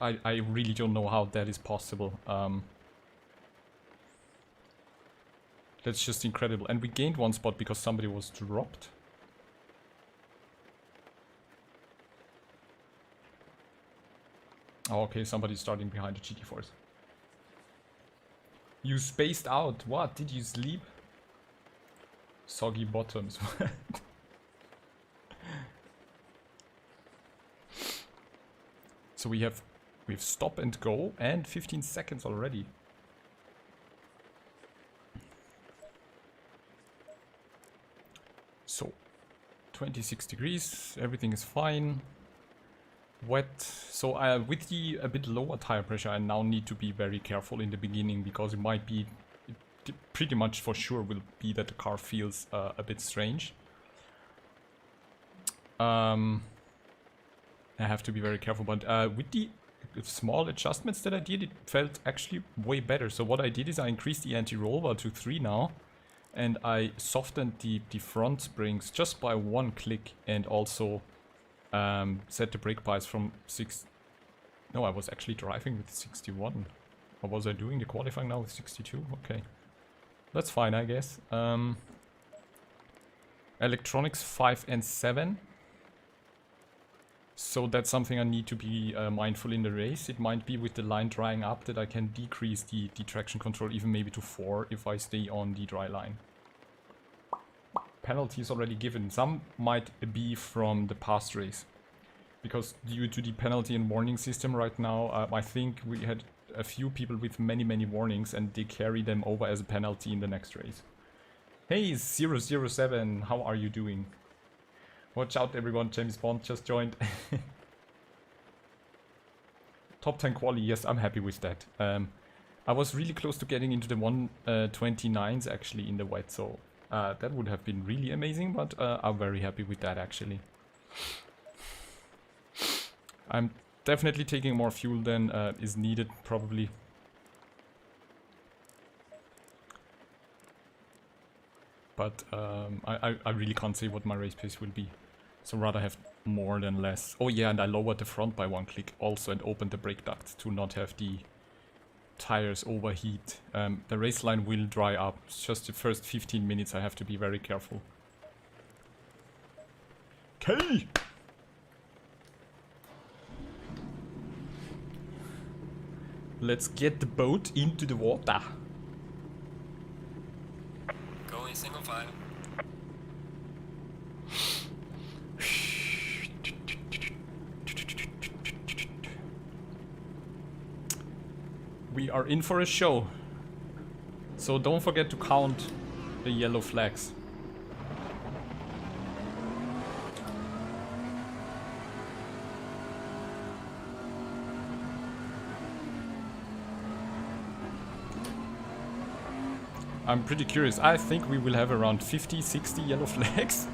I really don't know how that is possible. That's just incredible. And we gained 1 spot because somebody was dropped. Oh, okay, somebody's starting behind the GT Force. You spaced out. What? Did you sleep? Soggy bottoms. So we have stop and go and 15 seconds already. So 26 degrees, everything is fine. Wet. So with the a bit lower tire pressure, I now need to be very careful in the beginning because it might be, pretty much for sure will be that the car feels a bit strange. I have to be very careful, but with the small adjustments that I did, it felt actually way better. So what I did is I increased the anti-roll bar to 3 now, and I softened the front springs just by 1 click, and also set the brake bias from 6. No, I was actually driving with 61. Or was I doing the qualifying now with 62? Okay. That's fine, I guess. Electronics 5 and 7. So that's something I need to be mindful in the race. It might be with the line drying up that I can decrease the traction control even maybe to 4 if I stay on the dry line. Penalties already given. Some might be from the past race. Because due to the penalty and warning system right now, I think we had a few people with many warnings and they carry them over as a penalty in the next race. Hey 007, how are you doing? Watch out everyone, James Bond just joined. Top 10 quali, yes, I'm happy with that. I was really close to getting into the 129s actually in the wet, so that would have been really amazing, but I'm very happy with that actually. I'm definitely taking more fuel than is needed probably. But I really can't say what my race pace will be. So rather have more than less. Oh yeah, and I lowered the front by 1 click also and opened the brake ducts to not have the tires overheat. The race line will dry up. It's just the first 15 minutes I have to be very careful. Okay. Let's get the boat into the water. Go in single file. We are in for a show. So don't forget to count the yellow flags. I'm pretty curious. I think we will have around 50, 60 yellow flags.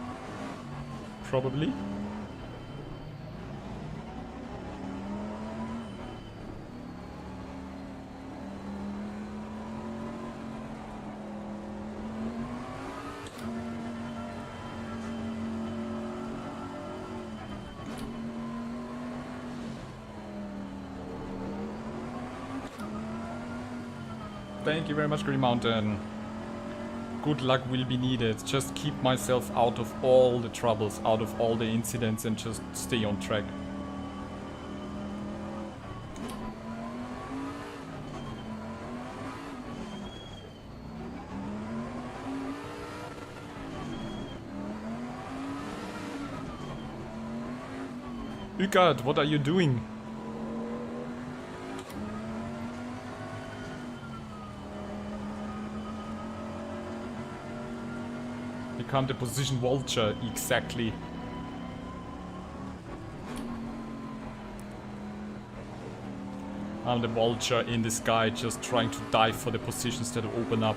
Probably. Thank you very much, Green Mountain. Good luck will be needed. Just keep myself out of all the troubles, out of all the incidents, and just stay on track. Ukard, what are you doing? Become the position vulture, exactly. I'm the vulture in the sky, just trying to dive for the positions that open up.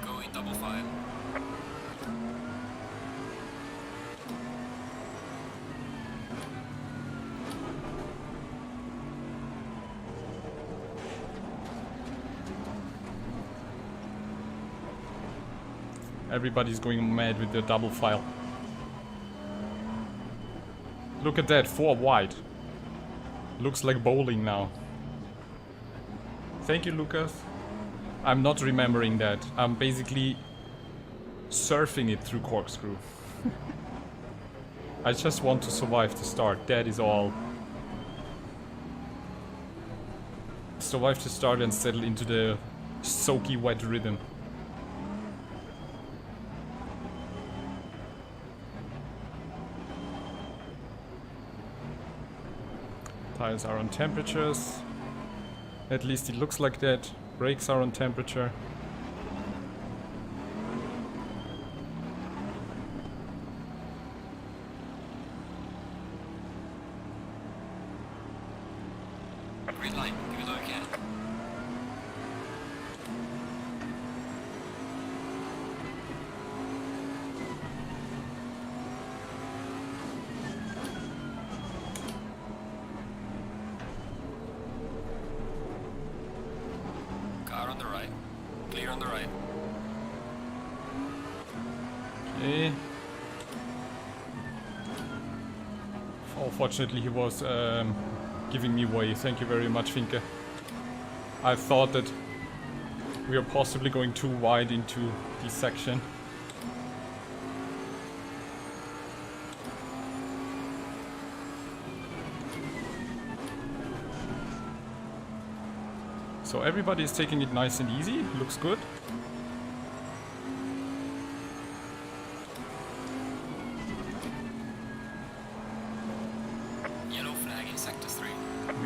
Go in double file. Everybody's going mad with their double file. Look at that, 4 wide. Looks like bowling now. Thank you, Lucas. I'm not remembering that. I'm basically surfing it through corkscrew. I just want to survive the start, that is all. Survive the start and settle into the soaky wet rhythm. Tires are on temperatures. At least it looks like that. Brakes are on temperature. Green light, give it all you can. Car on the right. Clear on the right. Okay. Unfortunately, he was giving me way. Thank you very much, Finke. I thought that we are possibly going too wide into this section. So everybody is taking it nice and easy. Looks good. Yellow flag in sector 3.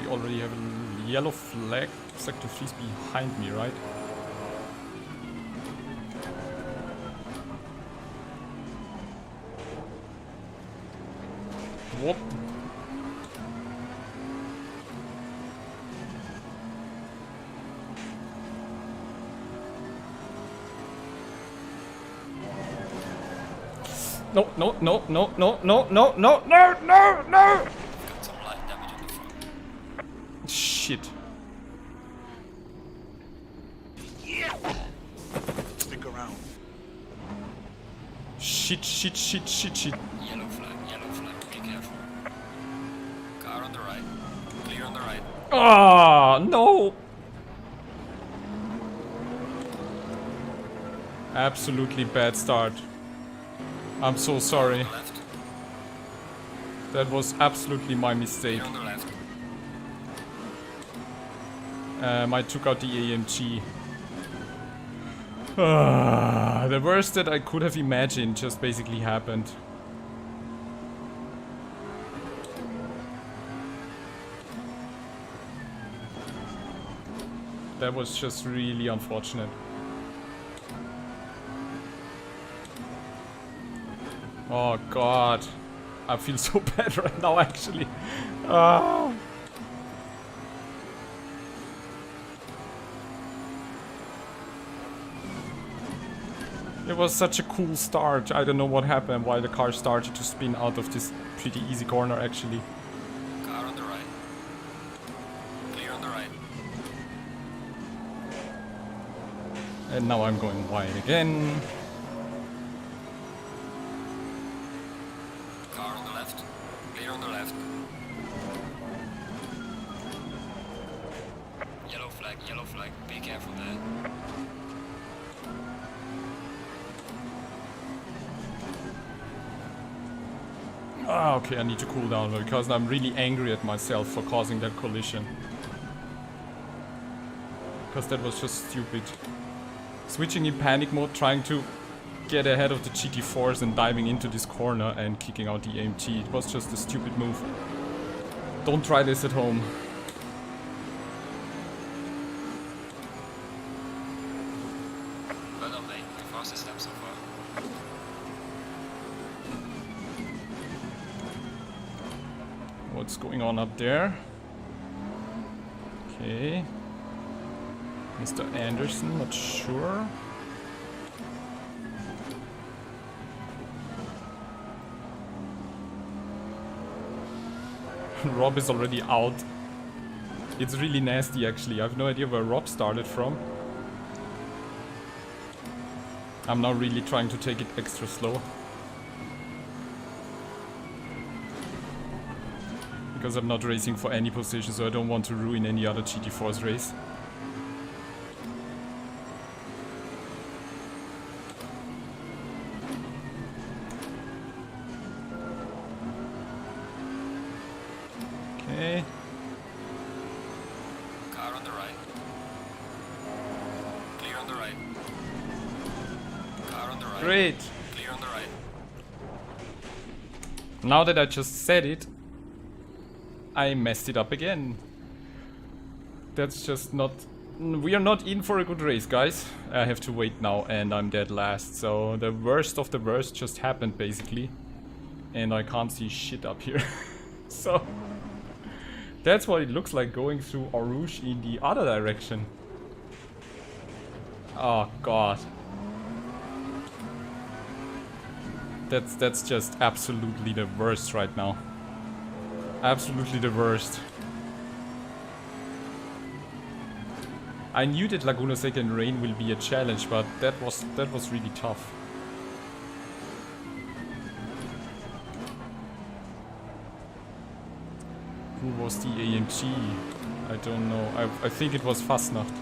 We already have a yellow flag. Sector 3 is behind me, right? Whoop. No, no, no, no, no, no, no, no, no, no, no! Got some light damage on the front. Shit. Stick around. Shit, shit, shit, shit, shit. Yellow flag, be careful. Car on the right. Clear on the right. Ah, no! Absolutely bad start. I'm so sorry. Left. That was absolutely my mistake. Clear on the left. I took out the AMG. The worst that I could have imagined just basically happened. That was just really unfortunate. Oh god. I feel so bad right now actually. Ah. It was such a cool start. I don't know what happened, why the car started to spin out of this pretty easy corner actually. Car on the right. Clear on the right. And now I'm going wide again. Car on the left. Clear on the left. Yellow flag. Be careful there. Ah, okay, I need to cool down because I'm really angry at myself for causing that collision. Because that was just stupid. Switching in panic mode, trying to get ahead of the GT4s and diving into this corner and kicking out the AMG. It was just a stupid move. Don't try this at home. Well done, mate. The fastest lap so far. What's going on up there? Okay. Mr. Anderson, not sure. Rob is already out. It's really nasty actually. I have no idea where Rob started from. I'm now really trying to take it extra slow. Because I'm not racing for any position, so I don't want to ruin any other GT4's race. Okay. Car on the right. Clear on the right. Car on the right. Great. Clear on the right. Now that I just said it, I messed it up again. That's just not... We are not in for a good race, guys. I have to wait now and I'm dead last. So the worst of the worst just happened, basically. And I can't see shit up here. So... That's what it looks like going through Eau Rouge in the other direction. Oh god. That's just absolutely the worst right now. Absolutely the worst. I knew that Laguna Seca in rain will be a challenge, but that was really tough. Who was the AMG? I don't know. I think it was Fastnacht.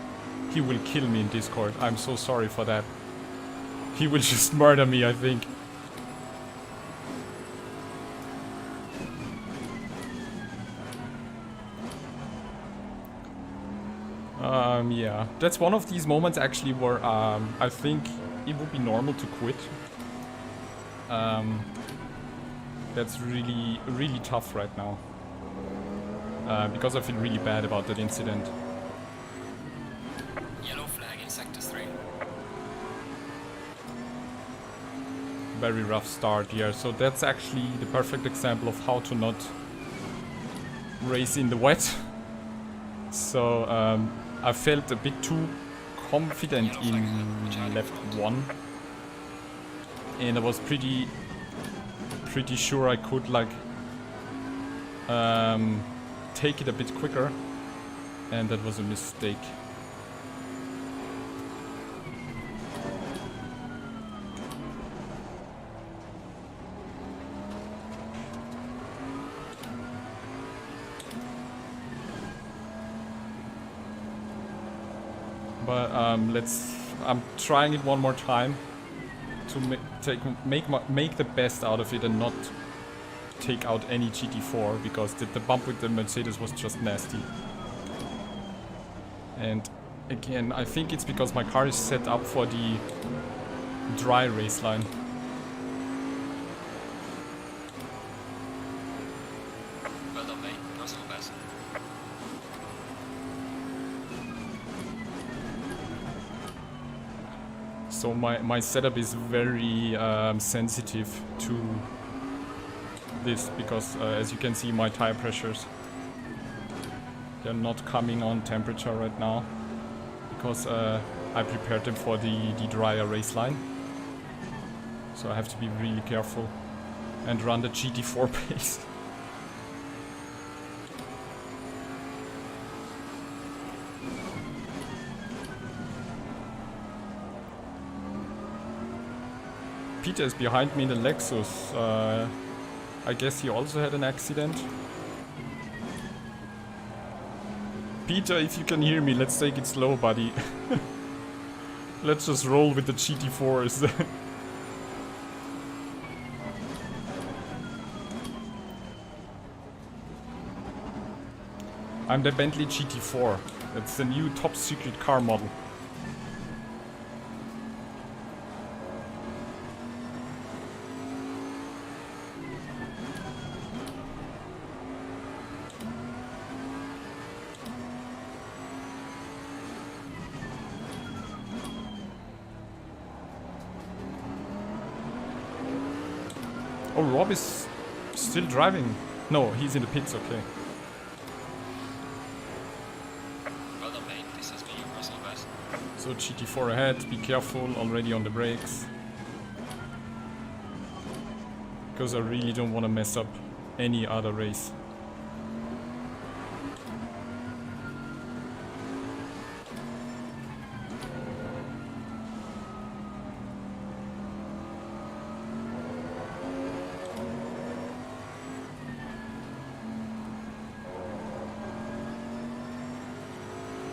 He will kill me in Discord. I'm so sorry for that. He will just murder me, I think. Yeah. That's one of these moments actually where I think it would be normal to quit. That's really, really tough right now. Because I feel really bad about that incident. Yellow flag in sector 3. Very rough start here. So that's actually the perfect example of how to not race in the wet. So I felt a bit too confident in left 1. And I was pretty sure I could like take it a bit quicker, and that was a mistake. But I'm trying it one more time to make the best out of it and not take out any GT4, because the bump with the Mercedes was just nasty. And again, I think it's because my car is set up for the dry race line. Well done, mate. Personal best. So my setup is very sensitive to this, because as you can see, my tire pressures, they're not coming on temperature right now, because I prepared them for the drier race line. So I have to be really careful and run the GT4 pace. Peter is behind me in the Lexus. I guess he also had an accident. Peter, if you can hear me, let's take it slow, buddy. Let's just roll with the GT4s. I'm the Bentley GT4. It's the new top secret car model. Oh, Rob is still driving. No, he's in the pits, okay. So GT4 ahead, be careful, already on the brakes. Because I really don't want to mess up any other race.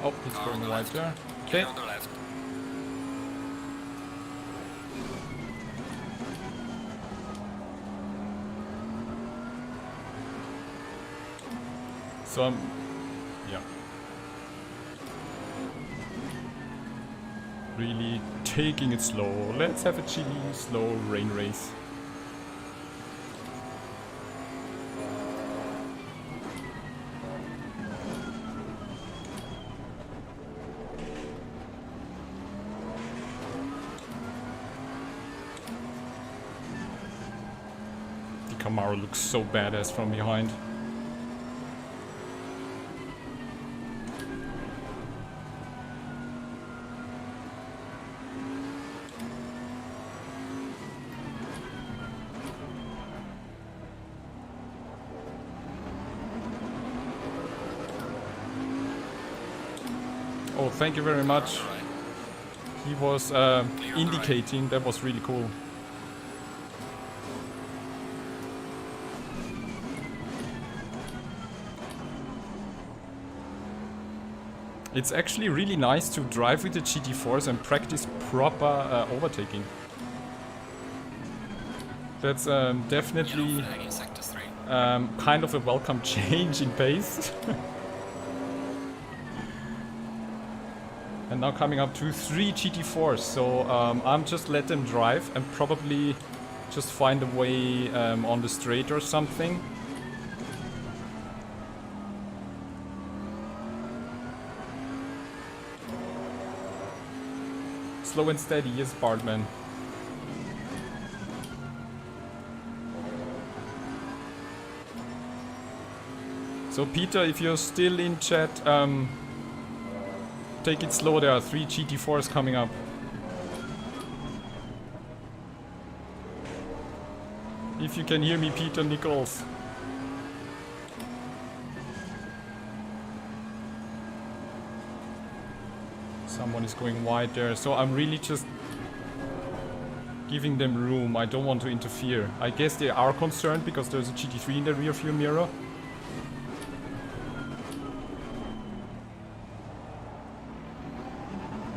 Oh, it's Car on going the wide left. there. Clear Okay. on the left. So I'm, yeah. Really taking it slow. Let's have a chilly, slow rain race. The Camaro looks so badass from behind. Oh, thank you very much. Right. He was indicating, that was really cool. It's actually really nice to drive with the GT4s and practice proper overtaking. That's definitely Yellow flag in sector 3. kind of a welcome change in pace. And now coming up to 3 GT4s, so I'm just let them drive and probably just find a way on the straight or something. Slow and steady, yes, Bartman. So Peter, if you're still in chat, take it slow, there are 3 GT4s coming up. If you can hear me, Peter Nichols. Someone is going wide there, so I'm really just giving them room. I don't want to interfere. I guess they are concerned because there's a GT3 in the rear view mirror.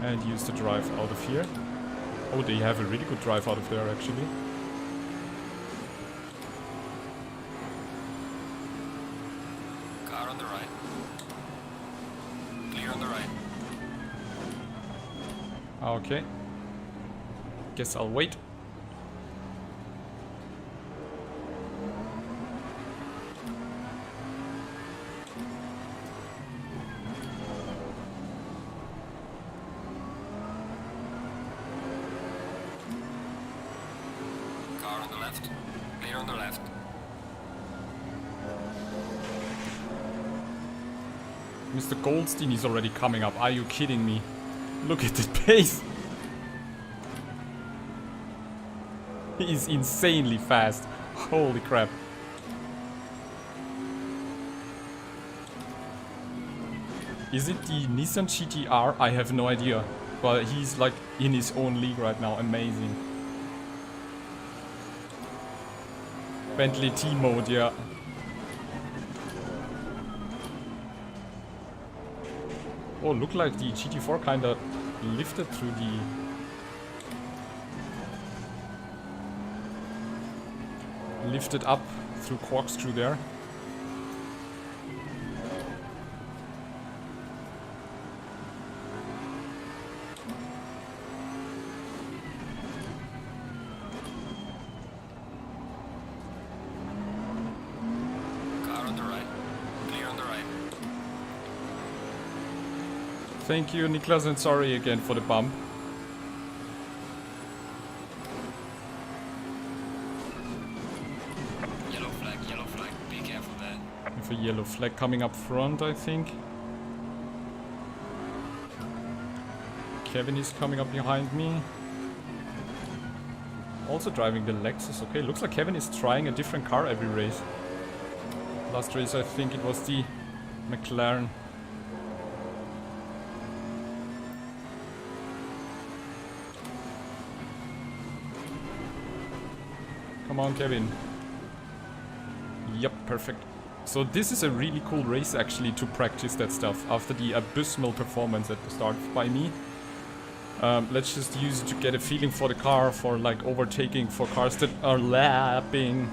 And use the drive out of here. Oh, they have a really good drive out of there actually. Car on the right. Clear on the right. Okay. Guess I'll wait. Car on the left. Clear on the left. Mr. Goldstein is already coming up. Are you kidding me? Look at the pace. He is insanely fast. Holy crap. Is it the Nissan GT-R? I have no idea. But he's like in his own league right now. Amazing. Bentley T mode, yeah. Oh, look like the GT4 kinda lifted through the... lifted up through corkscrew there. Car on the right. Clear on the right. Thank you, Niklas, and sorry again for the bump. Yellow flag. Be careful there. With a yellow flag coming up front, I think. Kevin is coming up behind me. Also driving the Lexus. Okay, looks like Kevin is trying a different car every race. Last race I think it was the McLaren. Come on, Kevin. Yep, perfect. So this is a really cool race actually to practice that stuff after the abysmal performance at the start by me. Let's just use it to get a feeling for the car, for like overtaking, for cars that are lapping.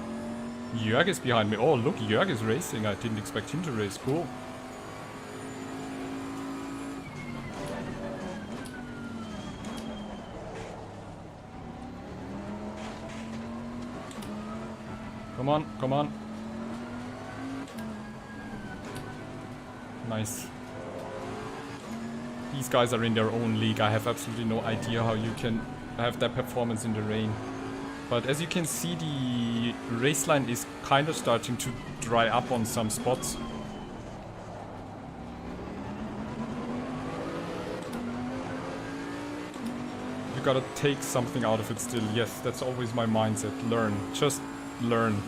Jörg is behind me. Oh, look, Jörg is racing. I didn't expect him to race. Cool. Come on, come on. Nice. These guys are in their own league. I have absolutely no idea how you can have that performance in the rain. But as you can see, the race line is kind of starting to dry up on some spots. You gotta take something out of it still. Yes, that's always my mindset. Learn. Just learn.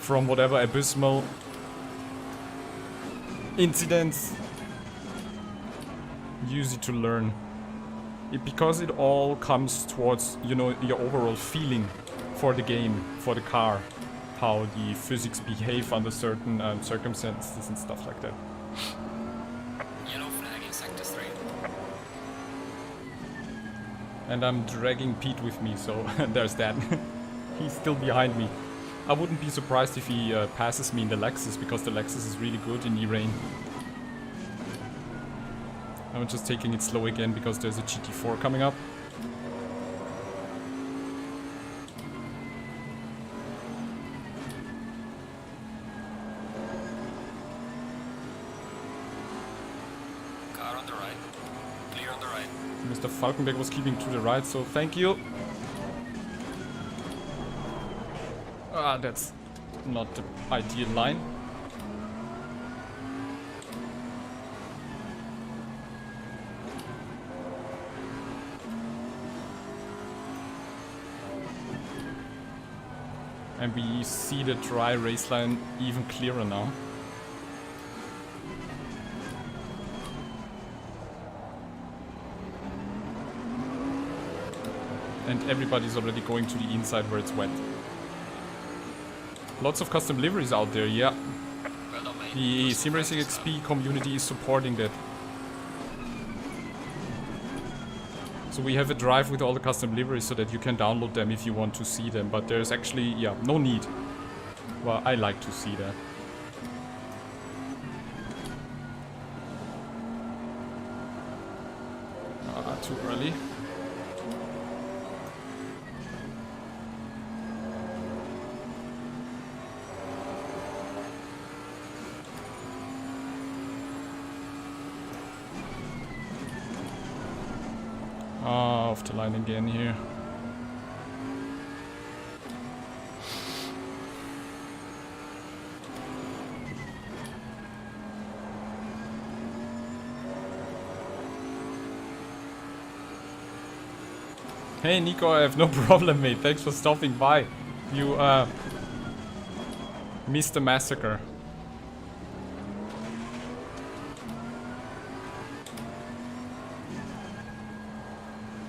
From whatever abysmal incidents, use it to learn. Because it all comes towards, you know, your overall feeling for the game, for the car, how the physics behave under certain circumstances and stuff like that. Yellow flag in sector 3. And I'm dragging Pete with me, so there's that. He's still behind me. I wouldn't be surprised if he passes me in the Lexus, because the Lexus is really good in the rain. I'm just taking it slow again because there's a GT4 coming up. Car on the right. Clear on the right. Mr. Falkenberg was keeping to the right, so thank you. Ah, that's not the ideal line. And we see the dry race line even clearer now. And everybody's already going to the inside where it's wet. Lots of custom liveries out there, yeah. Well, The Simracing XP community is supporting that. So we have a drive with all the custom liveries so that you can download them if you want to see them. But there's actually, yeah, no need. Well, I like to see that. Too early. Off the line again here. Hey Nico, I have no problem, mate. Thanks for stopping by. You missed the massacre.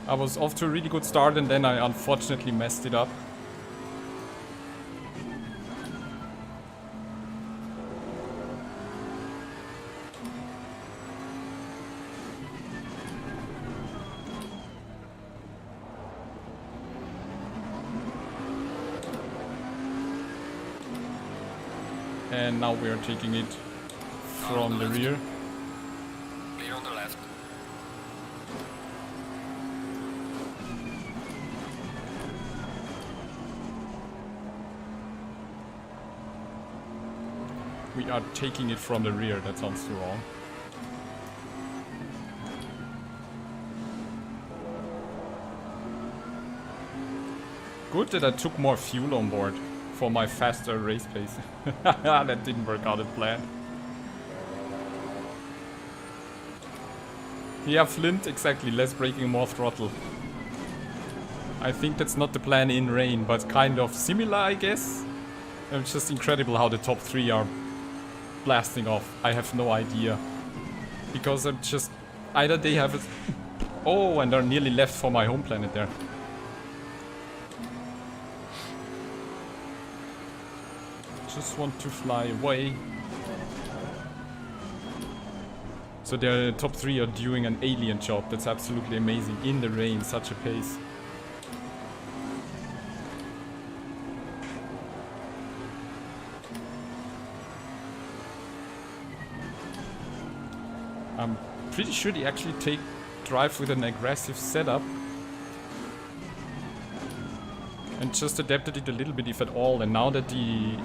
I was off to a really good start and then I unfortunately messed it up. And now we are taking it from the rear. Clear on the left. We are taking it from the rear, that sounds too wrong. Good that I took more fuel on board for my faster race pace. That didn't work out as planned. Yeah, Flint, exactly. Less braking, more throttle. I think that's not the plan in rain, but kind of similar, I guess. It's just incredible how the top 3 are blasting off. I have no idea. Because I'm just... Either they have a... Oh, and they're nearly left for my home planet there. Just want to fly away. So the top 3 are doing an alien job. That's absolutely amazing. In the rain, such a pace. I'm pretty sure they actually drive with an aggressive setup. And just adapted it a little bit, if at all. And now that the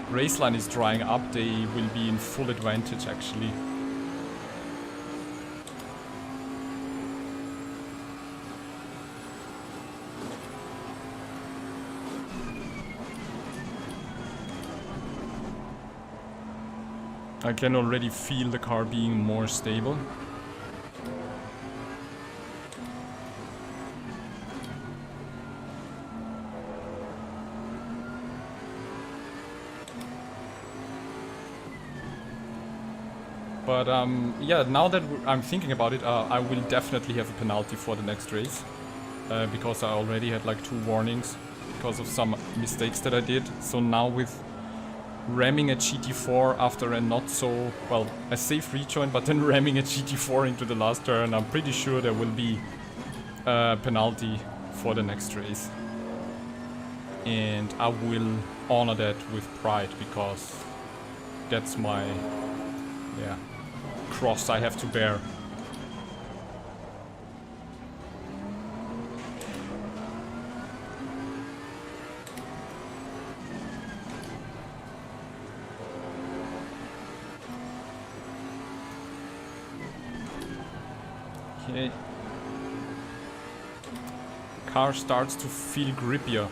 race line is drying up, they will be in full advantage, actually. I can already feel the car being more stable. But yeah, now that I'm thinking about it, I will definitely have a penalty for the next race. Because I already had like 2 warnings because of some mistakes that I did. So now with ramming a GT4 after a not so, well, a safe rejoin, but then ramming a GT4 into the last turn, I'm pretty sure there will be a penalty for the next race. And I will honor that with pride, because that's my, yeah, cross I have to bear. Okay. Car starts to feel grippier.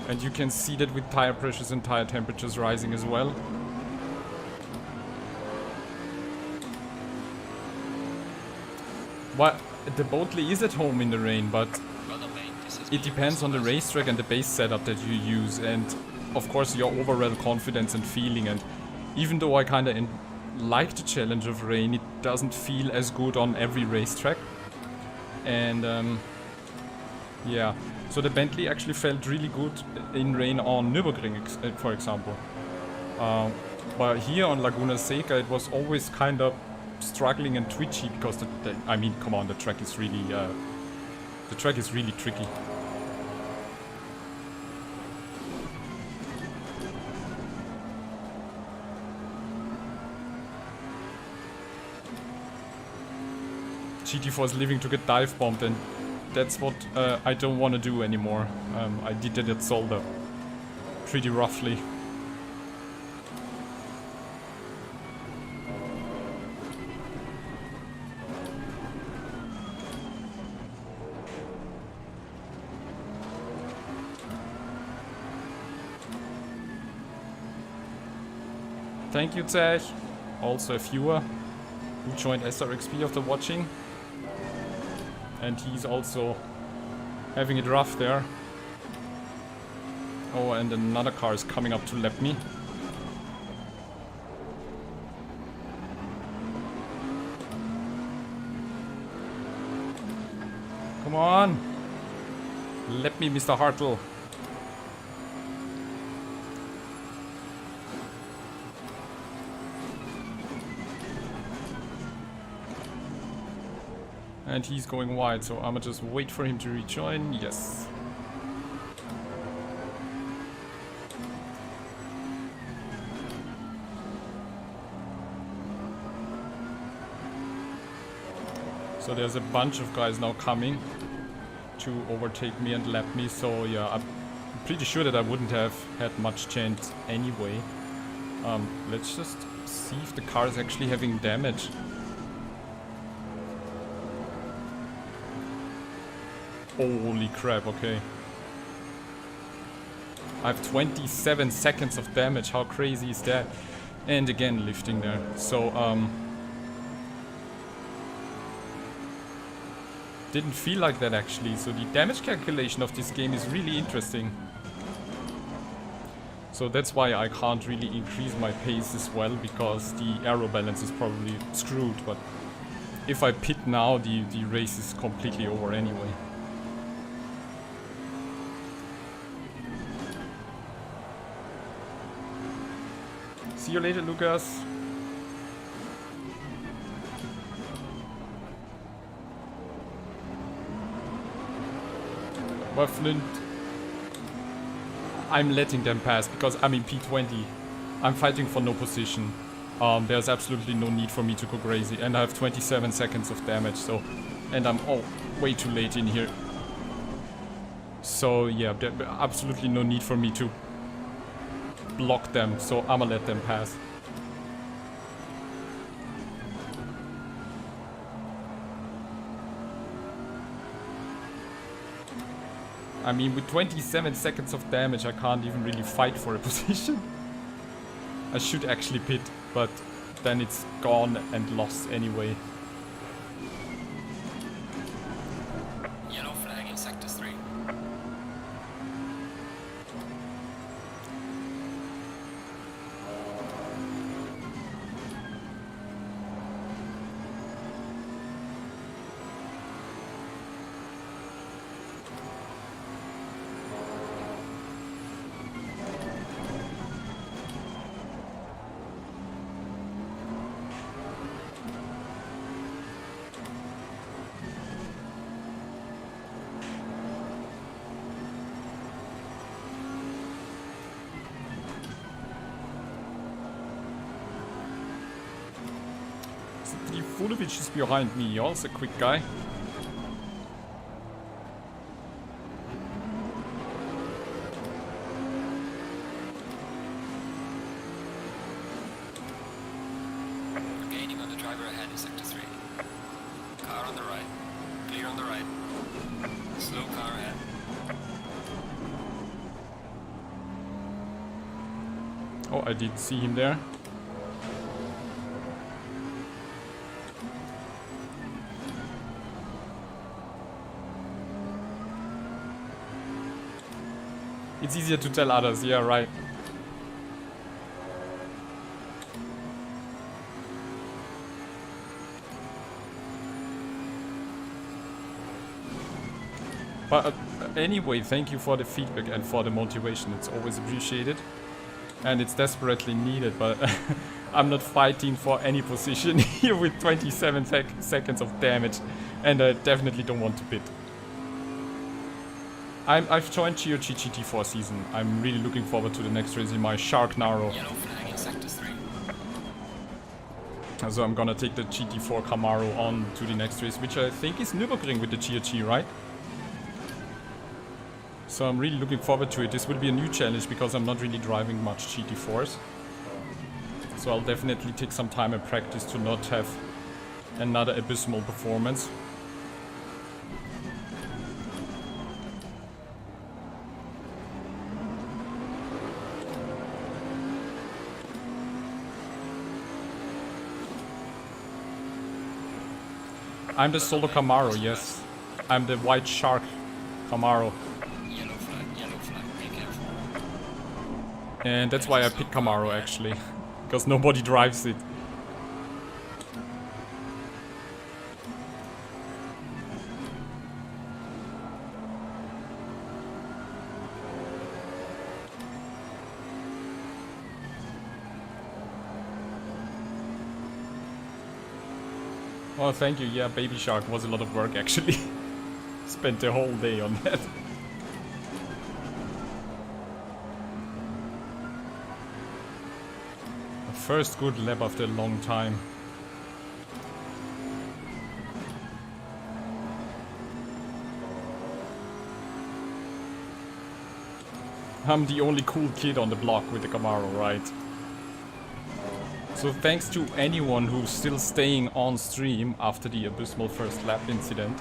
And you can see that with tire pressures and tire temperatures rising as well. Well, the Boatley is at home in the rain, but it depends on the racetrack and the base setup that you use, and of course your overall confidence and feeling. And even though I kind of like the challenge of rain, it doesn't feel as good on every racetrack. And yeah, so the Bentley actually felt really good in rain on Nürburgring, for example. But here on Laguna Seca, it was always kind of struggling and twitchy, because I mean, come on, the track is really tricky. GT4 is living to get dive bombed, and that's what I don't want to do anymore. I did that at Solder pretty roughly. Thank you, Zach. Also a viewer who joined SRXP after watching. And he's also having it rough there. Oh, and another car is coming up to lap me. Come on! Lap me, Mr. Hartl. And he's going wide, so I'ma just wait for him to rejoin. Yes. So there's a bunch of guys now coming to overtake me and lap me, so yeah, I'm pretty sure that I wouldn't have had much chance anyway. Let's just see if the car is actually having damage. Holy crap, okay. I have 27 seconds of damage, how crazy is that? And again, lifting there. So, Didn't feel like that actually, so the damage calculation of this game is really interesting. So that's why I can't really increase my pace as well, because the aero balance is probably screwed, but if I pit now, the race is completely over anyway. See you later, Lucas. Well, Flint, I'm letting them pass because I'm in P20. I'm fighting for no position. There's absolutely no need for me to go crazy, and I have 27 seconds of damage, so... And I'm way too late in here. So yeah, there's absolutely no need for me to block them, so I'ma let them pass. I mean, with 27 seconds of damage, I can't even really fight for a position. I should actually pit, but then it's gone and lost anyway. Yellow flag in sector 3. Boonatix is behind me, also a quick guy. Gaining on the driver ahead in sector 3. Car on the right. Clear on the right. Slow car ahead. Oh, I did see him there. It's easier to tell others, yeah, right. But anyway, thank you for the feedback and for the motivation. It's always appreciated. And it's desperately needed, but I'm not fighting for any position here with 27 seconds of damage. And I definitely don't want to pit. I've joined GOG GT4 season. I'm really looking forward to the next race in my Sharknado. Yellow flag in sector 3. So I'm gonna take the GT4 Camaro on to the next race, which I think is Nürburgring with the GOG, right? So I'm really looking forward to it. This will be a new challenge because I'm not really driving much GT4s. So I'll definitely take some time and practice to not have another abysmal performance. I'm the solo Camaro, yes. I'm the white shark Camaro. Yellow flag, be careful. And that's why I picked Camaro actually. Because nobody drives it. Oh, thank you. Yeah, Baby Shark was a lot of work actually. Spent the whole day on that. The first good lap after a long time. I'm the only cool kid on the block with the Camaro, right? So thanks to anyone who's still staying on stream after the abysmal first lap incident.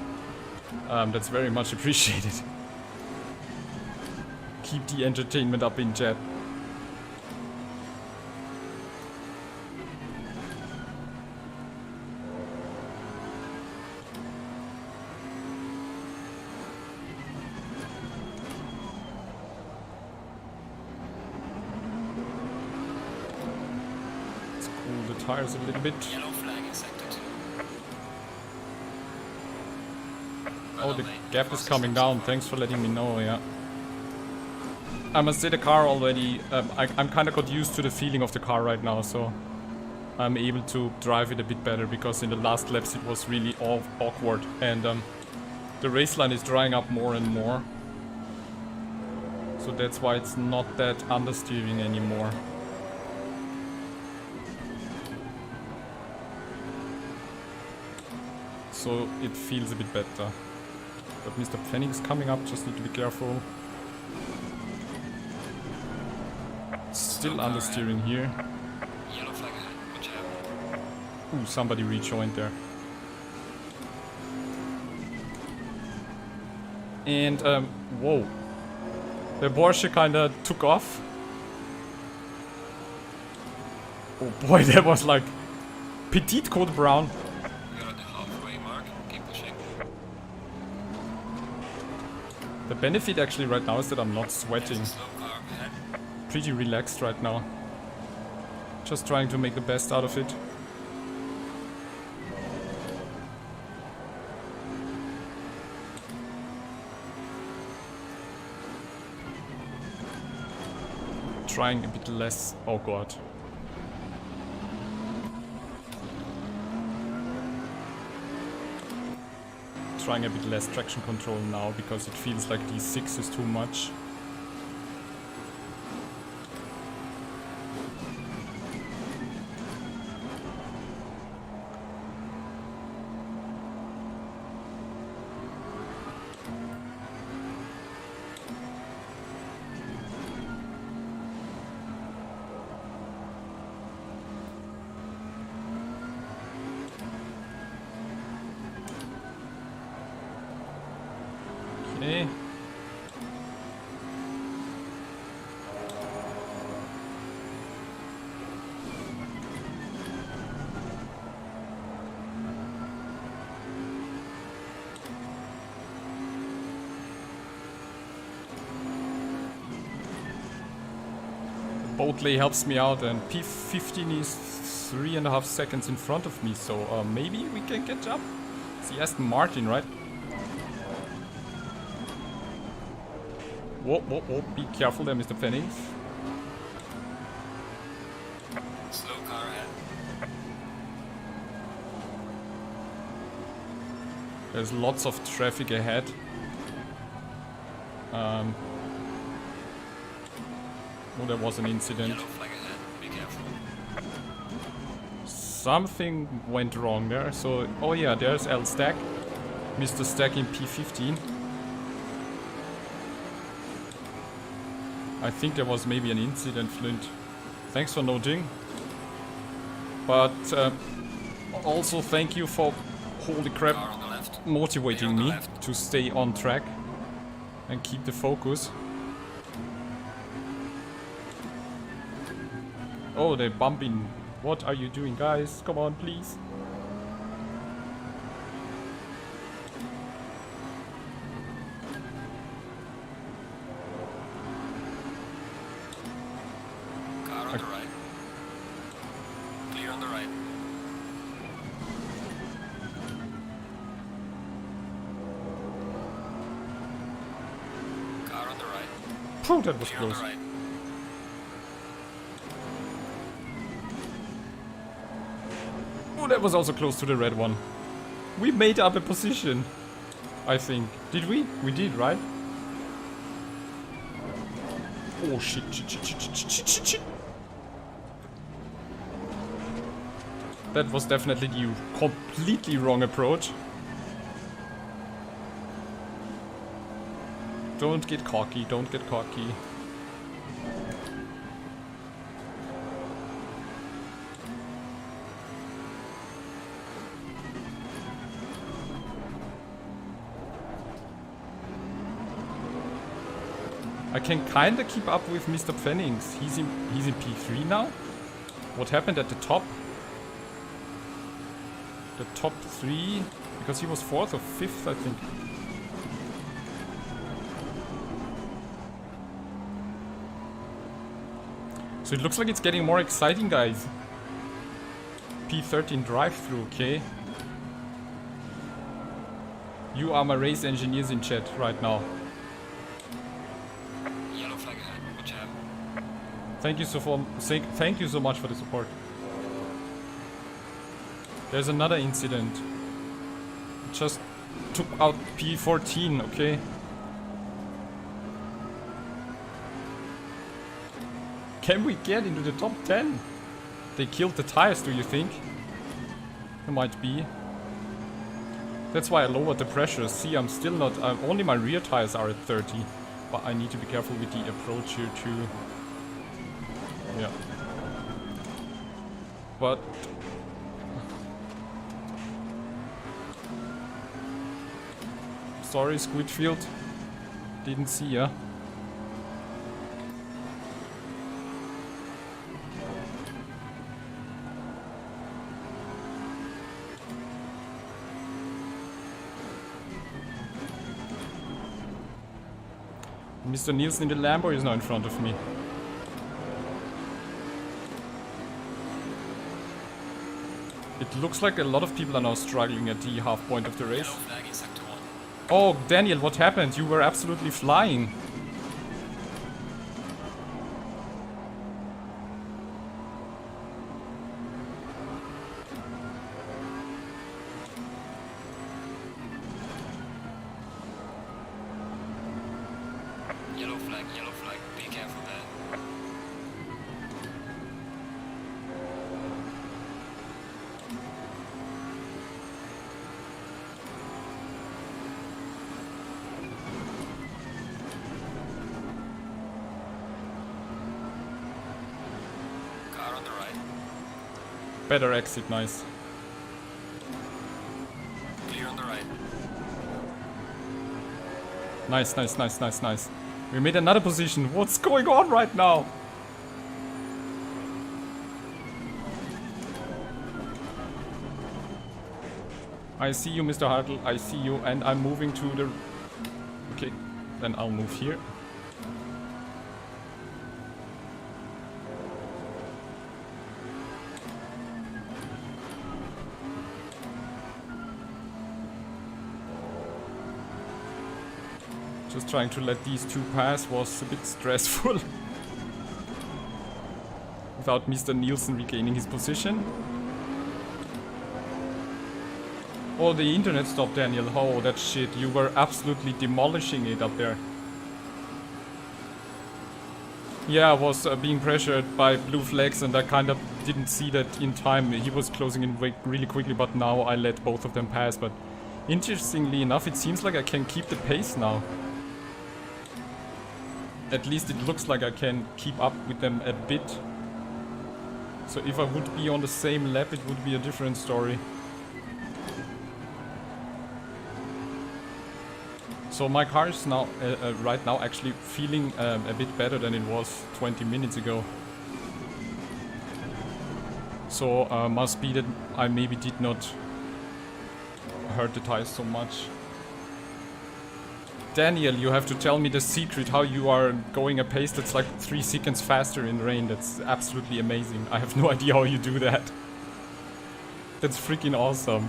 That's very much appreciated. Keep the entertainment up in chat. Pull the tires a little bit. Yellow flag in sector 2. Oh, the gap is coming down. Thanks for letting me know, yeah. I must say the car already... I'm kind of got used to the feeling of the car right now, so... I'm able to drive it a bit better, because in the last laps it was really awkward. And the race line is drying up more and more. So that's why it's not that understeering anymore. So it feels a bit better. But Mr. Pfennig's coming up, just need to be careful. Still understeering here. Yellow flag ahead. Watch out. Ooh, somebody rejoined there. And, whoa. The Porsche kinda took off. Oh boy, that was like petite code brown. You're at the halfway mark. Keep pushing. The benefit actually right now is that I'm not sweating. There's a slow car ahead. Pretty relaxed right now. Just trying to make the best out of it. Trying a bit less. Oh god. Trying a bit less traction control now, because it feels like D6 is too much. Okay. Boatley helps me out, and P15 is 3.5 seconds in front of me, so maybe we can catch up. It's the Aston Martin, right? Whoa, whoa, whoa, be careful there, Mr. Penning. Slow car ahead. There's lots of traffic ahead. Oh, there was an incident. Yellow flag ahead. Be careful. Something went wrong there, so... Oh yeah, there's L Stack. Mr. Stack in P15. I think there was maybe an incident, Flint. Thanks for noting. But also thank you for, holy crap, Car on the left. motivating me left. to stay on track and keep the focus. Oh, they're bumping. What are you doing, guys? Come on, please. Car on the right. Clear on the right. Car on the right. Phew, that was Clear on close. the right. Oh, that was also close to the red one. We made up a position, I think. Did we? We did, right? Oh shit, shit, shit, shit, shit, shit, shit, shit. That was definitely the completely wrong approach. Don't get cocky, don't get cocky. I can kinda keep up with Mr. Pfennings. He's in P3 now? What happened at the top? The top 3? Because he was 4th or 5th, I think. So it looks like it's getting more exciting, guys. P13 drive-through, okay? You are my race engineers in chat right now. Yellow flag ahead. Watch out. Thank you so much for the support. There's another incident. Just took out P14, okay? Can we get into the top 10? They killed the tires, do you think? It might be. That's why I lowered the pressure. See, I'm still not... only my rear tires are at 30. But I need to be careful with the approach here too. Yeah. But... sorry, Squidfield. Didn't see ya. Mr. Nielsen in the Lambo is now in front of me. It looks like a lot of people are now struggling at the half point of the race. Yellow flag in sector 1. Oh, Daniel, what happened? You were absolutely flying. Yellow flag. Be careful there. Car on the right. Better exit, nice. Clear on the right. Nice. We made another position. What's going on right now? I see you, Mr. Hartl. I see you, and I'm moving to the... okay, then I'll move here. Just trying to let these two pass was a bit stressful. Without Mr. Nielsen regaining his position. Oh, the internet stopped, Daniel. Oh, that shit. You were absolutely demolishing it up there. Yeah, I was being pressured by blue flags and I kind of didn't see that in time. He was closing in really quickly, but now I let both of them pass. But interestingly enough, it seems like I can keep the pace now. At least it looks like I can keep up with them a bit. So if I would be on the same lap, it would be a different story. So my car is now, right now, actually feeling a bit better than it was 20 minutes ago. So must be that I maybe did not hurt the tires so much. Daniel, you have to tell me the secret how you are going a pace that's like 3 seconds faster in rain. That's absolutely amazing. I have no idea how you do that. That's freaking awesome.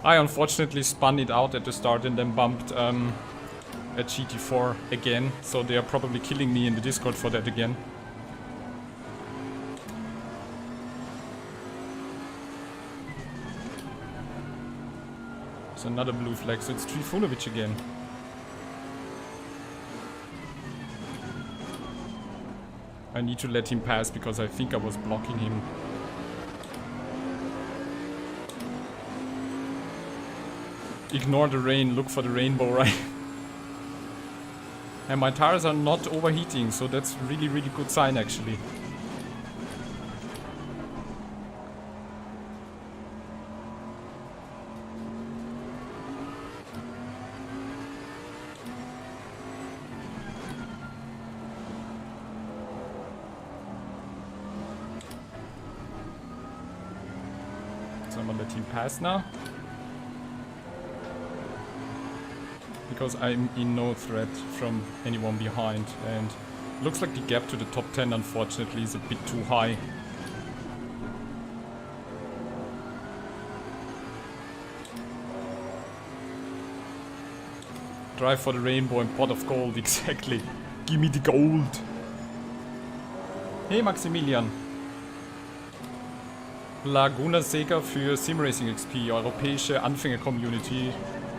I unfortunately spun it out at the start and then bumped a GT4 again. So they are probably killing me in the Discord for that again. Another blue flag, so it's Trifunovic again. I need to let him pass because I think I was blocking him. Ignore the rain, look for the rainbow, right? And my tires are not overheating, so that's really good sign actually. Pass now, because I'm in no threat from anyone behind, and Looks like the gap to the top 10 unfortunately is a bit too high. Drive for the rainbow and pot of gold, exactly. Give me the gold. Hey Maximilian. Laguna Seca für Simracing XP, europäische Anfänger-Community.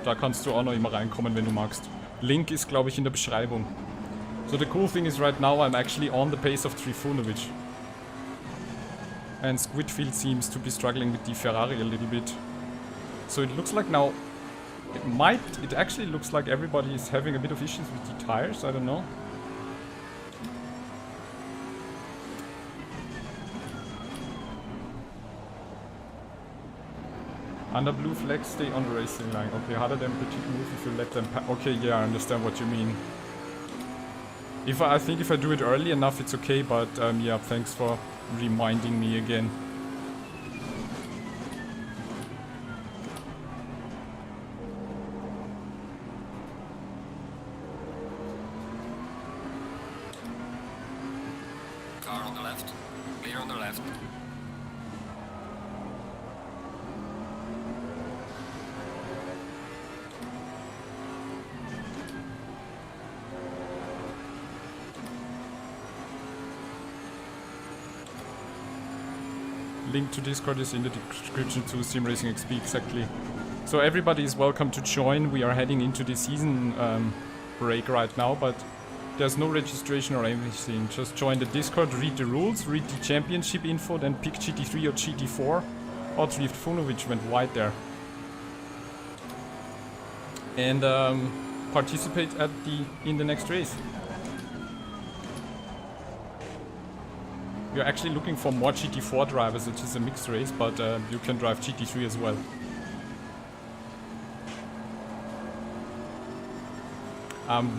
Da kannst du auch noch immer reinkommen, wenn du magst. Link ist, glaube ich, in der Beschreibung. So the cool thing is right now I'm actually on the pace of Trifunovic. And Squidfield seems to be struggling with the Ferrari a little bit. So it looks like now... It actually looks like everybody is having a bit of issues with the tires, I don't know. Under blue flag, stay on the racing line. Okay, harder than petite move if you let them okay, yeah, I understand what you mean. I think if I do it early enough, it's okay, but yeah, thanks for reminding me again. Car on the left. Clear on the left. Link to Discord is in the description to Simracing XP, exactly. So everybody is welcome to join. We are heading into the season break right now, but there's no registration or anything. Just join the Discord, read the rules, read the championship info, then pick GT3 or GT4. Oh, Trifunovic went wide there. And participate in the next race. We're actually looking for more GT4 drivers, which is a mixed race, but you can drive GT3 as well.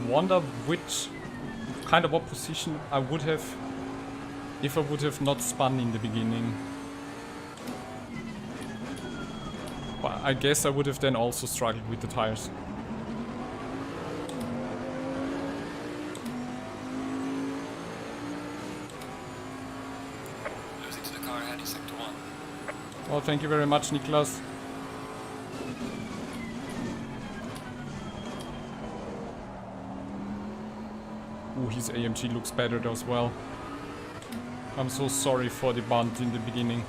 Wonder which kind of what position I would have if I would have not spun in the beginning. But I guess I would have then also struggled with the tires. Oh, thank you very much, Niklas. Ooh, his AMG looks better as well. I'm so sorry for the bunt in the beginning.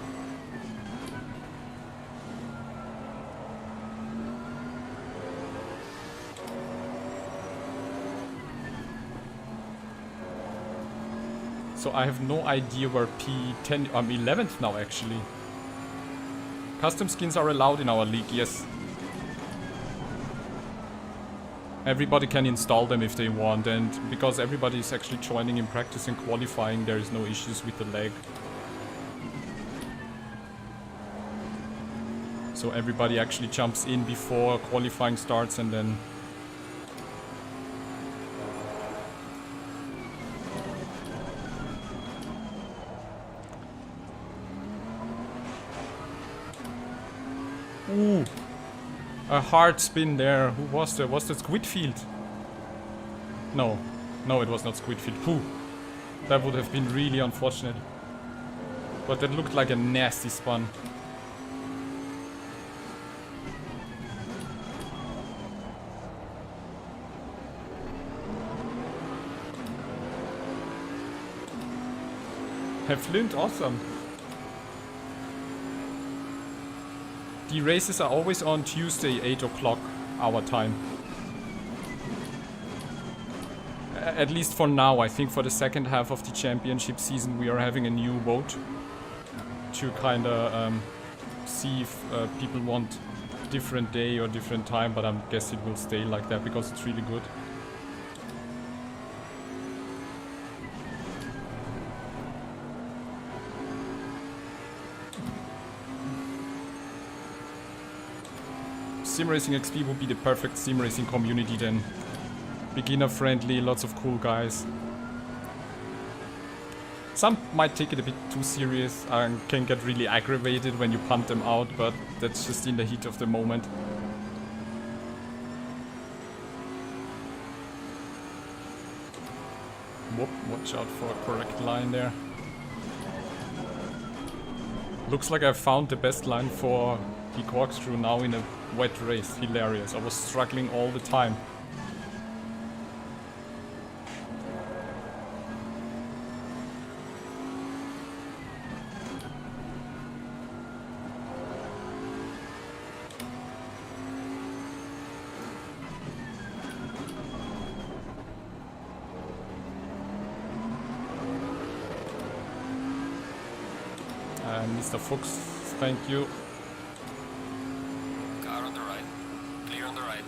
So I have no idea where P10... I'm 11th now, actually. Custom skins are allowed in our league, yes. Everybody can install them if they want, and because everybody is actually joining in practice and qualifying, there is no issues with the lag. So everybody actually jumps in before qualifying starts and then... Ooh! A hard spin there. Who was that? Was that Squidfield? No. No, it was not Squidfield. Whew. That would have been really unfortunate. But that looked like a nasty spun. Have Flint, awesome. The races are always on Tuesday, 8 o'clock, our time. At least for now. I think for the second half of the championship season we are having a new vote to kinda see if people want different day or different time, but I guess it will stay like that because it's really good. Simracing XP would be the perfect simracing community then. Beginner friendly, lots of cool guys. Some might take it a bit too serious and can get really aggravated when you punt them out, but that's just in the heat of the moment. Whoop, watch out for a correct line there. Looks like I found the best line for the corkscrew now in a wet race. Hilarious. I was struggling all the time. Mr. Fuchs, thank you. Car on the right. Clear on the right.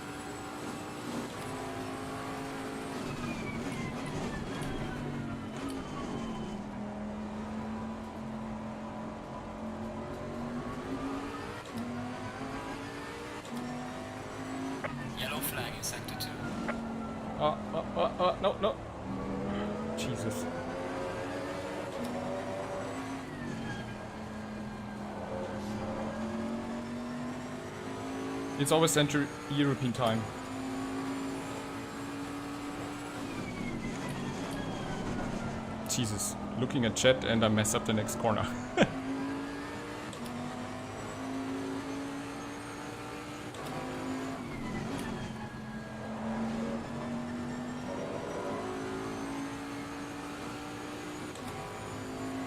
Yellow flag in sector 2. No. Jesus. It's always Central European time. Jesus, looking at chat and I mess up the next corner.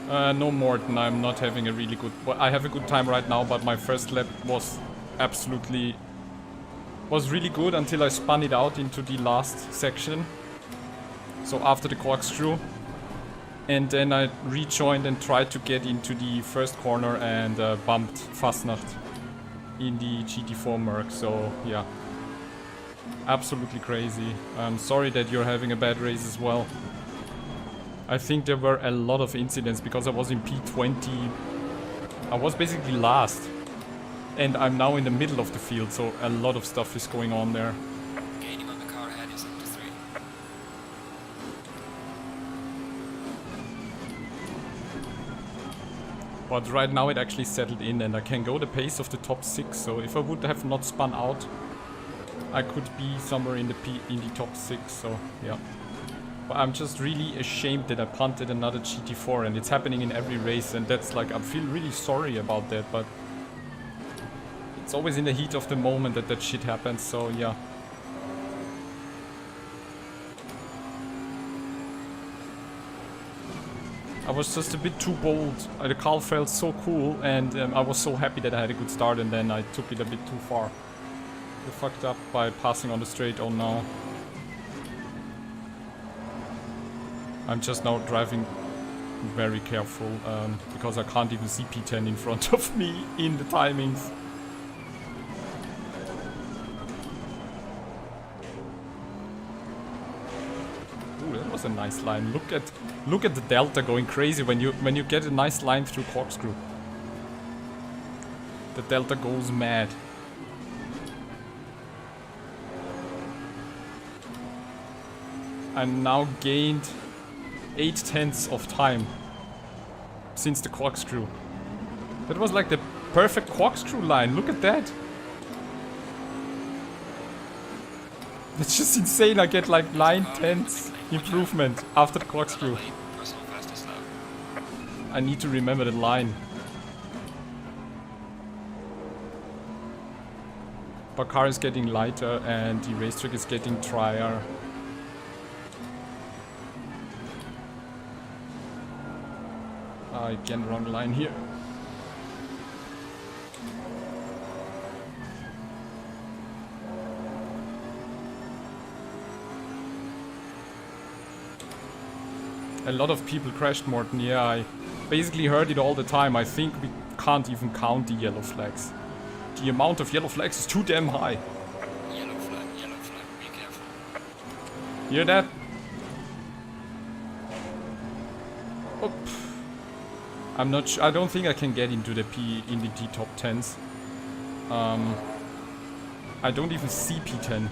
No Morton, I'm not having a really good... Well, I have a good time right now, but my first lap was really good until I spun it out into the last section. So after the corkscrew. And then I rejoined and tried to get into the first corner and bumped Fastnacht in the GT4 Merc. So yeah, absolutely crazy. I'm sorry that you're having a bad race as well. I think there were a lot of incidents because I was in P20. I was basically last. And I'm now in the middle of the field, so a lot of stuff is going on there. Gaining on the car ahead in sector 3. But right now it actually settled in and I can go the pace of the top 6. So if I would have not spun out, I could be somewhere in the top 6. So yeah. But I'm just really ashamed that I punted another GT4 and it's happening in every race, and that's like, I feel really sorry about that, but it's always in the heat of the moment that shit happens, so yeah. I was just a bit too bold. The car felt so cool and I was so happy that I had a good start, and then I took it a bit too far. I fucked up by passing on the straight, oh no. I'm just now driving very careful because I can't even see P10 in front of me in the timings. Ooh, that was a nice line. Look at the delta going crazy when you get a nice line through corkscrew. The delta goes mad. I now gained 8/10 of time since the corkscrew. That was like the perfect corkscrew line. Look at that. It's just insane. I get like 9/10 improvement after the corkscrew. I need to remember the line. But car is getting lighter and the racetrack is getting drier. Again, wrong line here. A lot of people crashed, Morton. Yeah, I basically heard it all the time. I think we can't even count the yellow flags. The amount of yellow flags is too damn high. Yellow flag, be careful. Hear that? Oh. I'm not sure. I don't think I can get into the top 10s. I don't even see P10.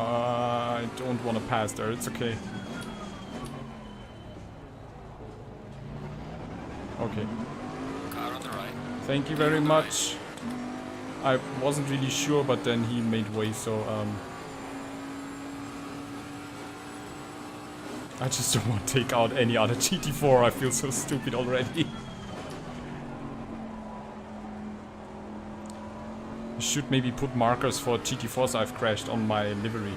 I don't want to pass there, it's okay. Okay. Car on the right. Thank you very much. I wasn't really sure, but then he made way, so I just don't want to take out any other GT4. I feel so stupid already. I should maybe put markers for GT4s I've crashed on my livery.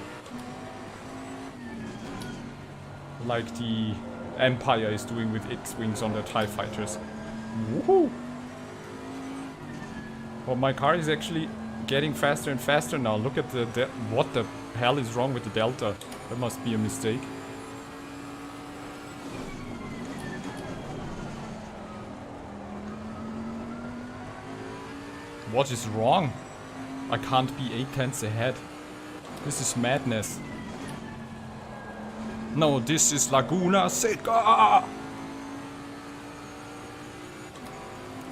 Like the Empire is doing with X-Wings on their TIE fighters. Woohoo! Well, my car is actually getting faster and faster now. Look at the what the hell is wrong with the Delta? That must be a mistake. What is wrong? I can't be 8/10 ahead. This is madness. No, this is Laguna Seca!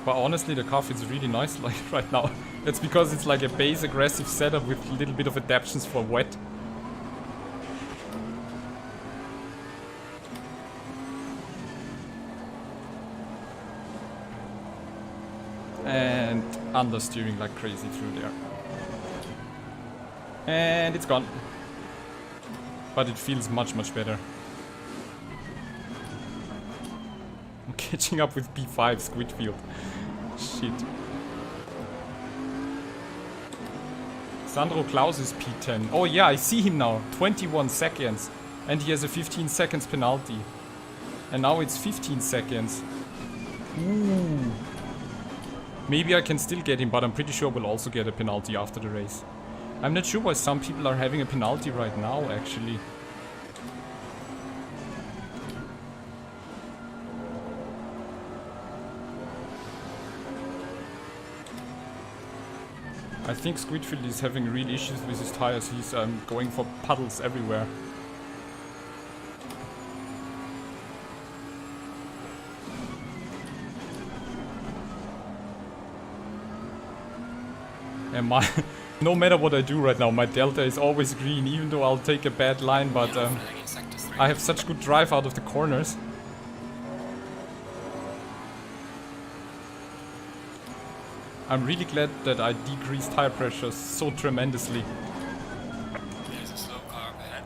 But honestly, the car feels really nice like right now. That's because it's like a base aggressive setup with a little bit of adaptations for wet. And understeering like crazy through there. And it's gone. But it feels much, much better. I'm catching up with P5 Squidfield. Shit. Sandro Klaus is P10. Oh yeah, I see him now. 21 seconds. And he has a 15 seconds penalty. And now it's 15 seconds. Ooh. Maybe I can still get him, but I'm pretty sure we'll also get a penalty after the race. I'm not sure why some people are having a penalty right now, actually. I think Squidfield is having real issues with his tires. He's going for puddles everywhere. And my... no matter what I do right now, my Delta is always green, even though I'll take a bad line, but I have such good drive out of the corners. I'm really glad that I decreased tire pressure so tremendously. There's a slow car up ahead.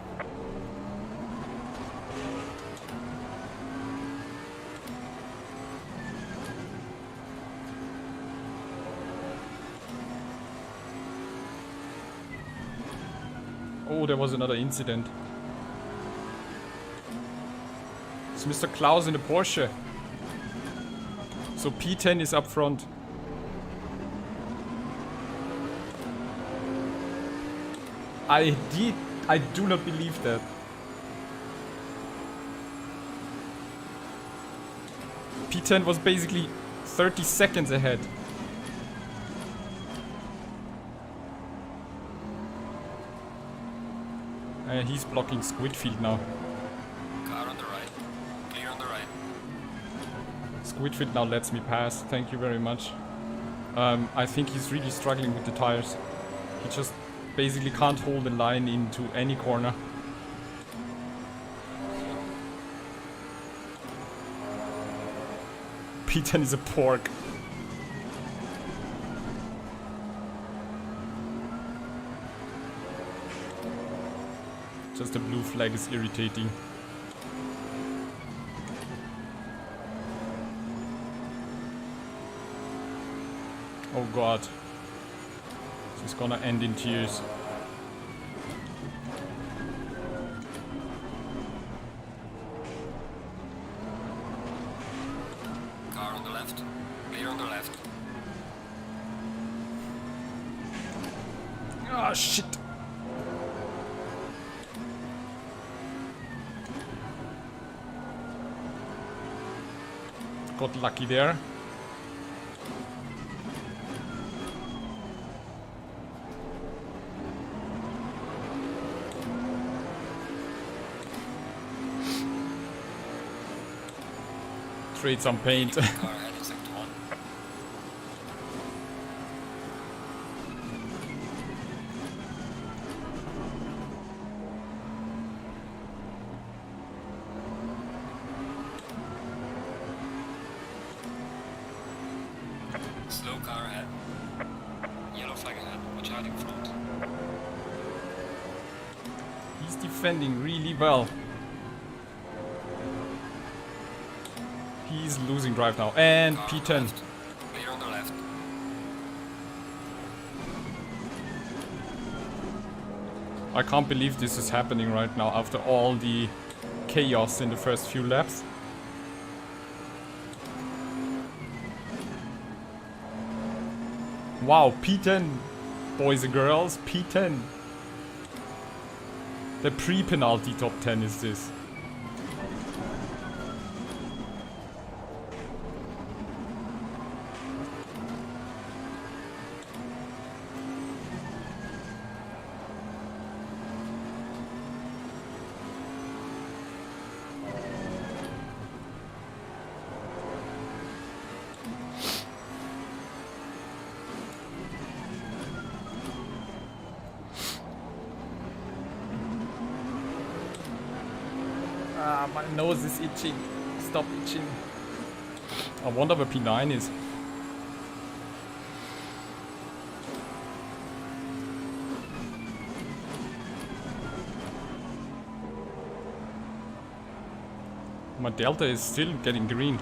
Oh, there was another incident. It's Mr. Klaus in the Porsche. So P10 is up front. I do not believe that. P10 was basically 30 seconds ahead. He's blocking Squidfield now. Car on the right. Clear on the right. Squidfield now lets me pass. Thank you very much. I think he's really struggling with the tires. He just basically can't hold the line into any corner. P10 is a pork. Just the blue flag is irritating. Oh god. This is gonna end in tears. Car on the left. Clear on the left. Ah, shit. Got lucky there. Trade some paint. Car ahead in sector 1. Slow car ahead. Yellow flag ahead. Watch out in front. He's defending really well. He's losing drive now. And Car on P10. the left. Clear on the left. I can't believe this is happening right now after all the chaos in the first few laps. Wow, P10, boys and girls, P10. The pre-penalty top 10 is this. Ah, my nose is itching. Stop itching. I wonder where P9 is. My delta is still getting green.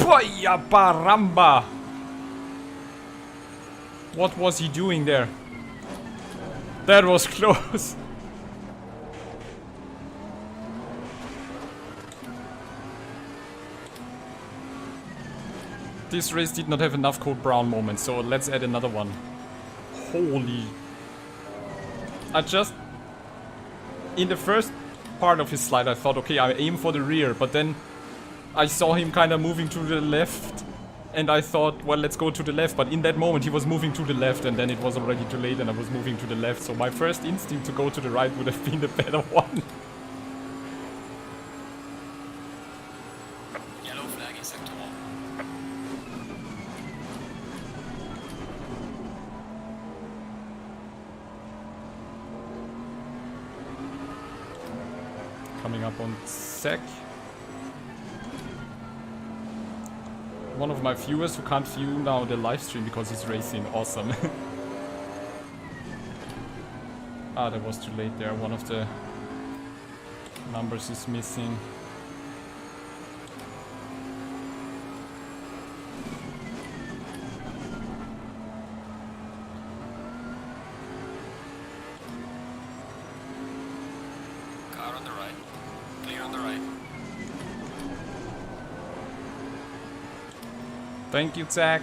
Vaya baramba! What was he doing there? That was close. This race did not have enough Code Brown moments, so let's add another one. Holy. I just... In the first part of his slide I thought, okay, I aim for the rear, but then I saw him kind of moving to the left, and I thought, well, let's go to the left, but in that moment he was moving to the left, and then it was already too late and I was moving to the left, so my first instinct to go to the right would have been the better one. Yellow flag in sector 1. Coming up on sec. One of my viewers who can't view now the live stream because he's racing. Awesome. Ah, that was too late there. One of the numbers is missing. Car on the right. Clear on the right. Thank you, Zach.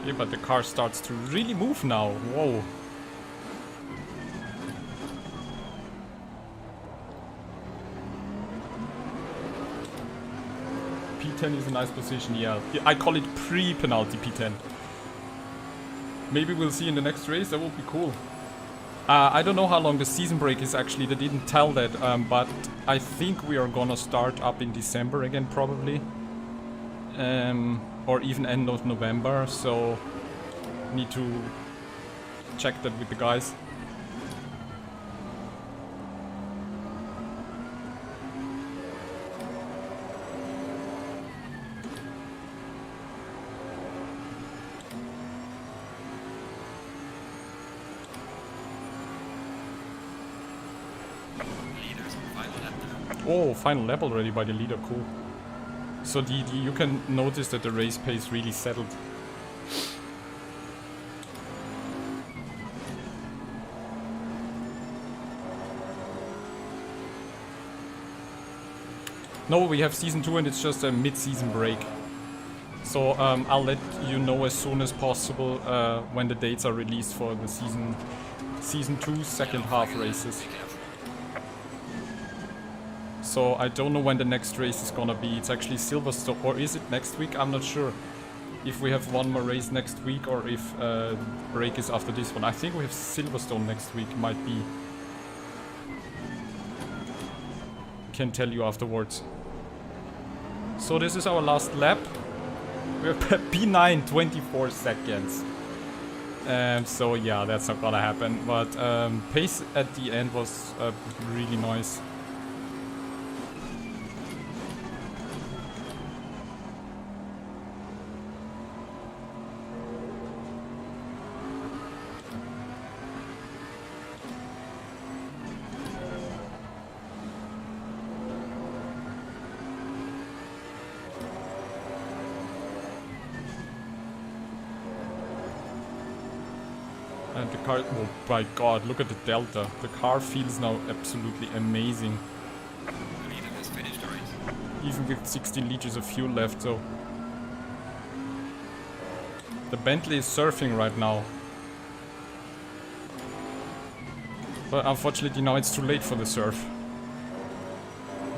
Okay, but the car starts to really move now. Whoa. P10 is a nice position, yeah. I call it pre-penalty P10. Maybe we'll see in the next race, that would be cool. I don't know how long the season break is actually, they didn't tell that, but I think we are gonna start up in December again probably. Or even end of November, so need to check that with the guys. Leaders on final lap now. Oh, final lap already by the leader, cool. So you can notice that the race pace really settled. No, we have season 2 and it's just a mid-season break. So I'll let you know as soon as possible when the dates are released for the season 2 second half races. So I don't know when the next race is gonna be. It's actually Silverstone, or is it next week? I'm not sure. If we have one more race next week or if break is after this one. I think we have Silverstone next week, might be. Can tell you afterwards. So this is our last lap. We're P9, 24 seconds. So yeah, that's not gonna happen. But pace at the end was really nice. And the car, oh my god, look at the delta. The car feels now absolutely amazing. Even with 16 liters of fuel left, so. The Bentley is surfing right now. But unfortunately now it's too late for the surf.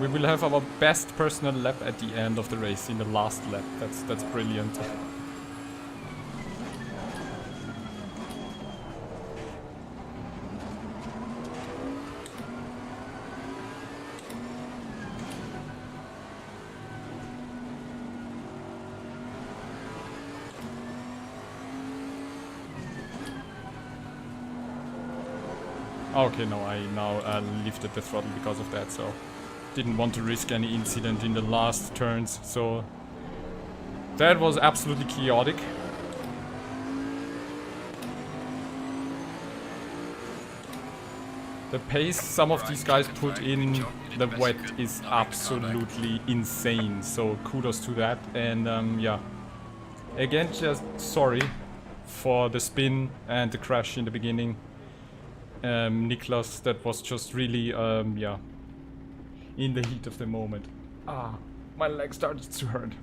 We will have our best personal lap at the end of the race, in the last lap. That's brilliant. Okay, no, I now lifted the throttle because of that, so didn't want to risk any incident in the last turns, so that was absolutely chaotic. The pace some of these guys put in the wet is absolutely insane, so kudos to that. And yeah, again, just sorry for the spin and the crash in the beginning. Niklas, that was just really, yeah, in the heat of the moment. Ah, my leg started to hurt.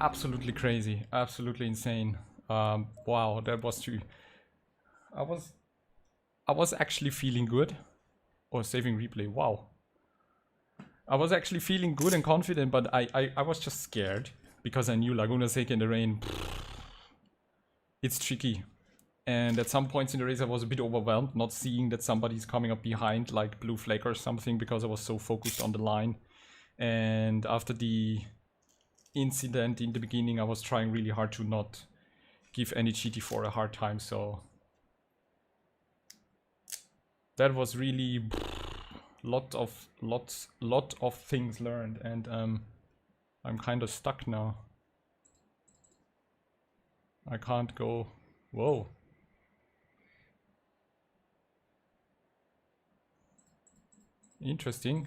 Absolutely crazy, absolutely insane. Wow, that was too... I was actually feeling good. Oh, saving replay, wow. I was actually feeling good and confident, but I was just scared. Because I knew Laguna Seca in the rain... It's tricky. And at some points in the race I was a bit overwhelmed, not seeing that somebody's coming up behind, like blue flag or something, because I was so focused on the line. And after the incident in the beginning, I was trying really hard to not give any GT4 a hard time, so... That was really lot of things learned, and I'm kind of stuck now. I can't go... Whoa. Interesting.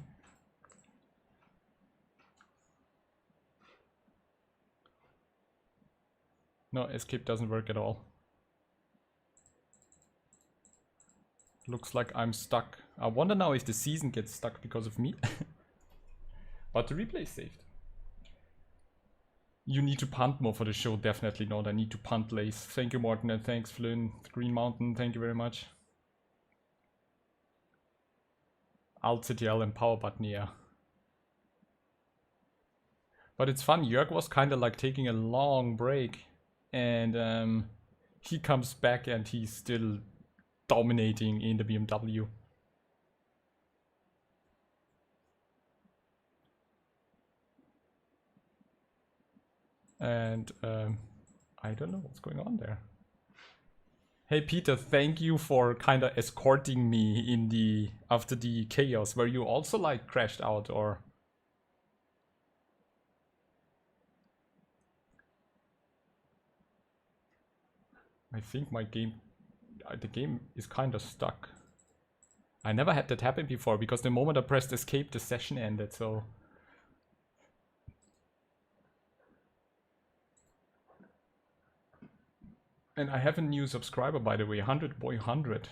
No, escape doesn't work at all. Looks like I'm stuck. I wonder now if the season gets stuck because of me. But the replay is saved. You need to punt more for the show, definitely not. I need to punt lace. Thank you, Morten, and thanks, Flynn. Green Mountain, thank you very much. Alt CTL and power button, yeah. But it's fun, Jörg was kind of like taking a long break. And he comes back and he's still dominating in the BMW. And I don't know what's going on there. Hey Peter, thank you for kind of escorting me in the after the chaos. Were you also like crashed out, or? I think my game, the game is kind of stuck. I never had that happen before, because the moment I pressed escape, the session ended, so... And I have a new subscriber, by the way, 100 boy 100.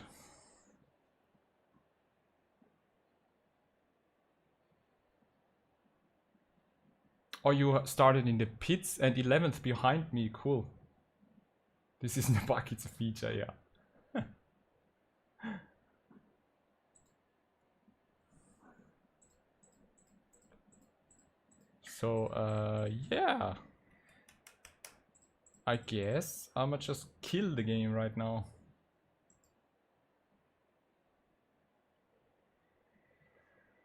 Oh, you started in the pits and 11th behind me, cool. This isn't a bug, it's a feature, yeah. So, yeah. I guess I'ma just kill the game right now.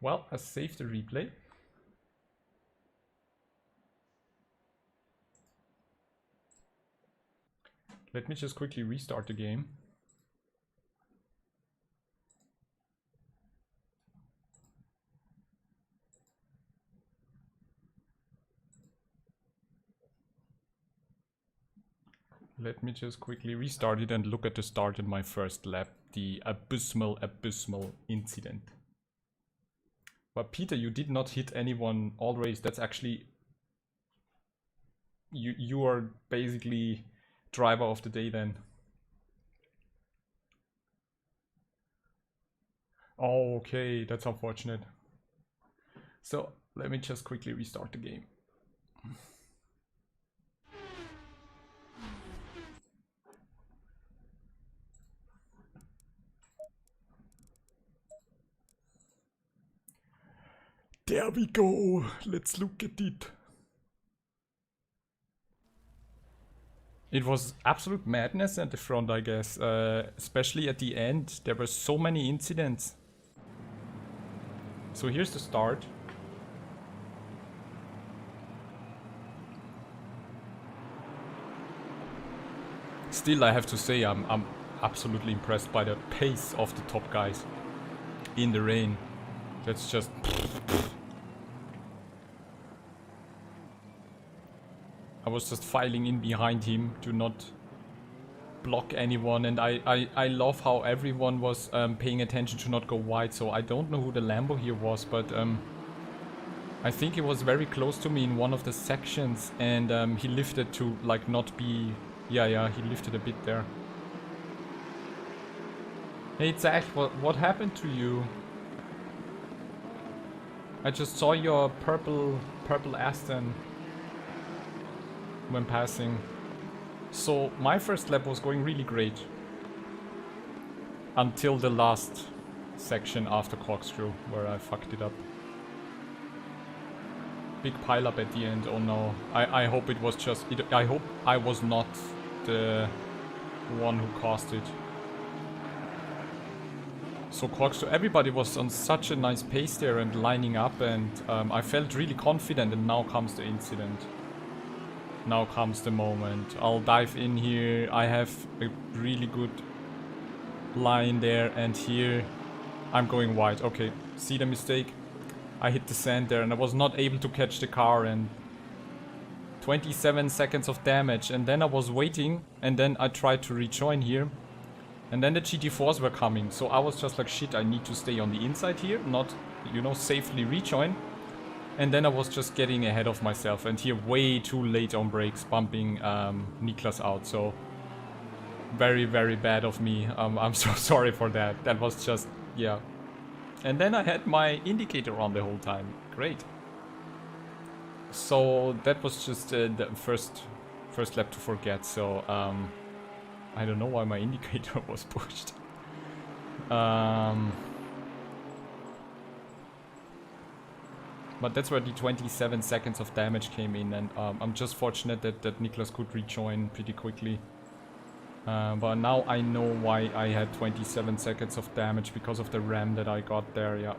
Well, I saved the replay. Let me just quickly restart the game. Let me just quickly restart it and look at the start in my first lap. The abysmal incident. But Peter, you did not hit anyone all race. That's actually... You are basically driver of the day then. Oh, okay, that's unfortunate. So, let me just quickly restart the game. There we go. Let's look at it. It was absolute madness at the front, I guess. Especially at the end. There were so many incidents. So here's the start. Still, I have to say, I'm absolutely impressed by the pace of the top guys in the rain. That's just... I was just filing in behind him to not block anyone, and I love how everyone was paying attention to not go wide. So I don't know who the Lambo here was, but I think he was very close to me in one of the sections, and he lifted to like not be... Yeah, he lifted a bit there. Hey Zach, what happened to you? I just saw your purple Aston when passing. So my first lap was going really great. Until the last section after corkscrew, where I fucked it up. Big pile up at the end, oh no. I hope it was just... I hope I was not the one who caused it. So corkscrew, everybody was on such a nice pace there and lining up, and I felt really confident, and now comes the incident. Now comes the moment. I'll dive in here. I have a really good line there, and here I'm going wide. Okay, see the mistake? I hit the sand there and I was not able to catch the car, and 27 seconds of damage, and then I was waiting, and then I tried to rejoin here, and then the GT4s were coming, so I was just like, shit, I need to stay on the inside here, not, you know, safely rejoin. And then I was just getting ahead of myself, and here way too late on brakes, bumping Niklas out. So very, very bad of me. I'm so sorry for that. That was just, yeah. And then I had my indicator on the whole time. Great. So that was just the first lap to forget. So I don't know why my indicator was pushed. But that's where the 27 seconds of damage came in, and I'm just fortunate that Niklas could rejoin pretty quickly. But now I know why I had 27 seconds of damage, because of the ram that I got there, yeah.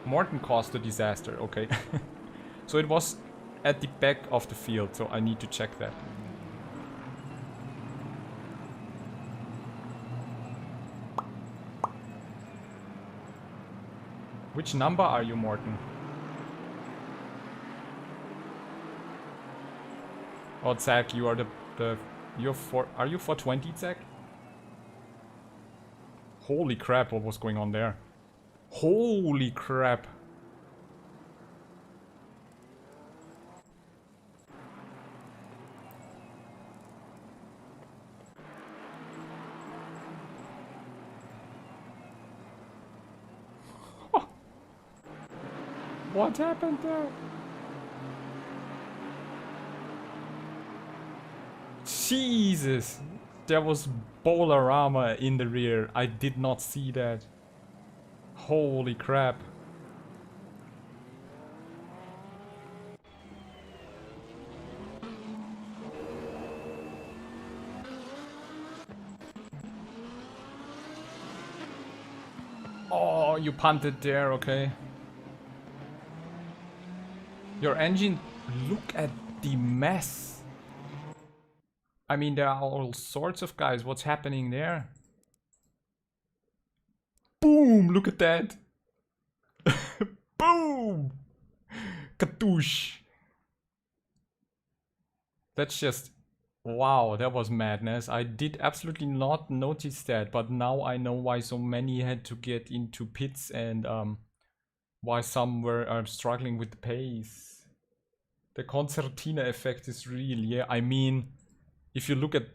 Morten caused the disaster, okay. So it was at the back of the field, so I need to check that. Which number are you, Morten? Oh, Zach, you are you're are you 420, Zach? Holy crap, what was going on there? Holy crap. What happened there? Jesus! There was Bolarama in the rear. I did not see that. Holy crap. Oh, you punted there, okay. Your engine, look at the mess. I mean, there are all sorts of guys. What's happening there? Boom! Look at that! Boom! Katoosh! That's just... Wow, that was madness. I did absolutely not notice that, but now I know why so many had to get into pits and why some were struggling with the pace. The concertina effect is real, yeah. I mean, if you look at...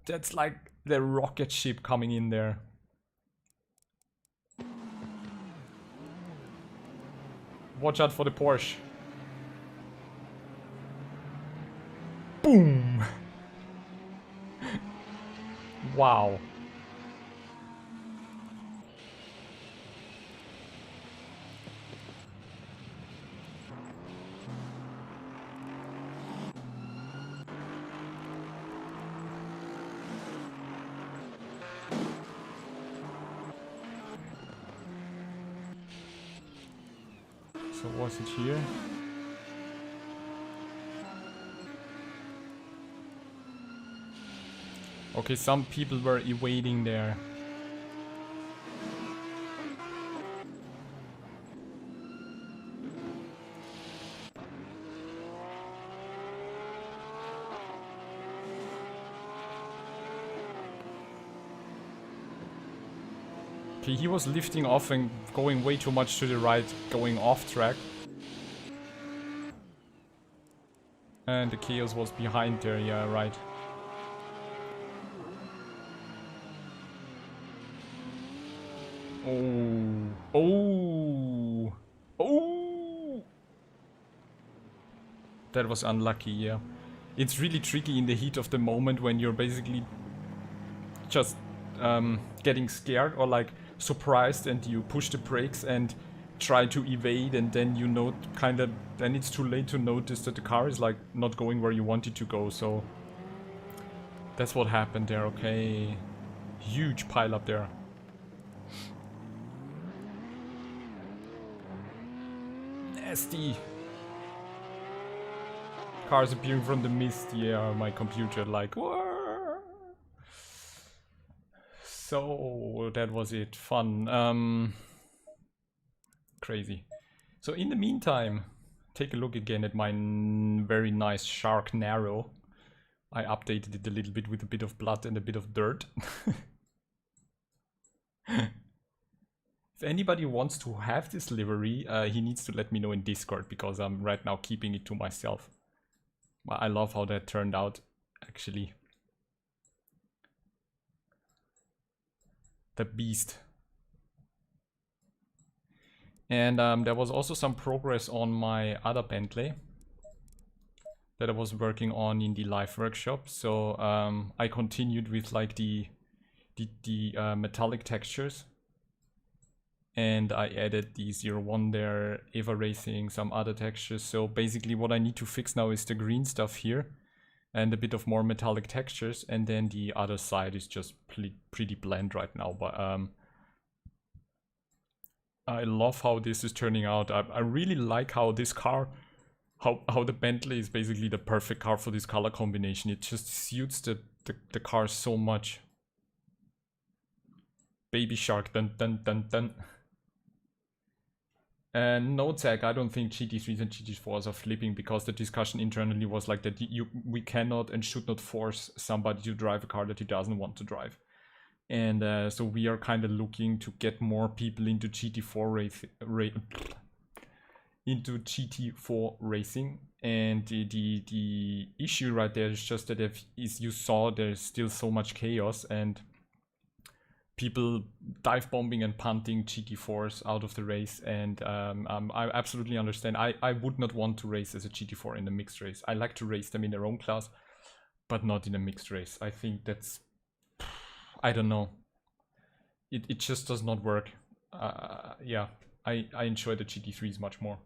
That's like the rocket ship coming in there. Watch out for the Porsche. Boom! Wow. So was it here? Okay, some people were evading there. Okay, he was lifting off and going way too much to the right, going off track. And the Chaos was behind there, yeah, right. Oh. Oh. Oh. That was unlucky, yeah. It's really tricky in the heat of the moment when you're basically just getting scared or like surprised and you push the brakes and try to evade, and then you know then it's too late to notice that the car is like not going where you want it to go. So that's what happened there. Okay, huge pile up there. Nasty. Cars appearing from the mist. Yeah, my computer like whoa. So that was it. Fun. Crazy. So in the meantime, take a look again at my very nice Shark Narrow. I updated it a little bit with a bit of blood and a bit of dirt. If anybody wants to have this livery, he needs to let me know in Discord, because I'm right now keeping it to myself. I love how that turned out, actually. The beast. And there was also some progress on my other Bentley that I was working on in the live workshop. So I continued with like the metallic textures, and I added the 01 there, Eva Racing, some other textures. So basically what I need to fix now is the green stuff here and a bit of more metallic textures, and then the other side is just pretty bland right now. But I love how this is turning out. I really like how this car, how the Bentley is basically the perfect car for this color combination. It just suits the car so much. Baby Shark, dun dun dun dun. No, Zach, I don't think GT3s and GT4s are flipping, because the discussion internally was like that we cannot and should not force somebody to drive a car that he doesn't want to drive. And so we are kind of looking to get more people into into GT4 racing. And the issue right there is just that if you saw, there's still so much chaos and people dive bombing and punting GT4s out of the race. And I absolutely understand. I would not want to race as a GT4 in a mixed race. I like to race them in their own class, but not in a mixed race. I think that's, I don't know. It just does not work. Yeah, I enjoy the GT3s much more.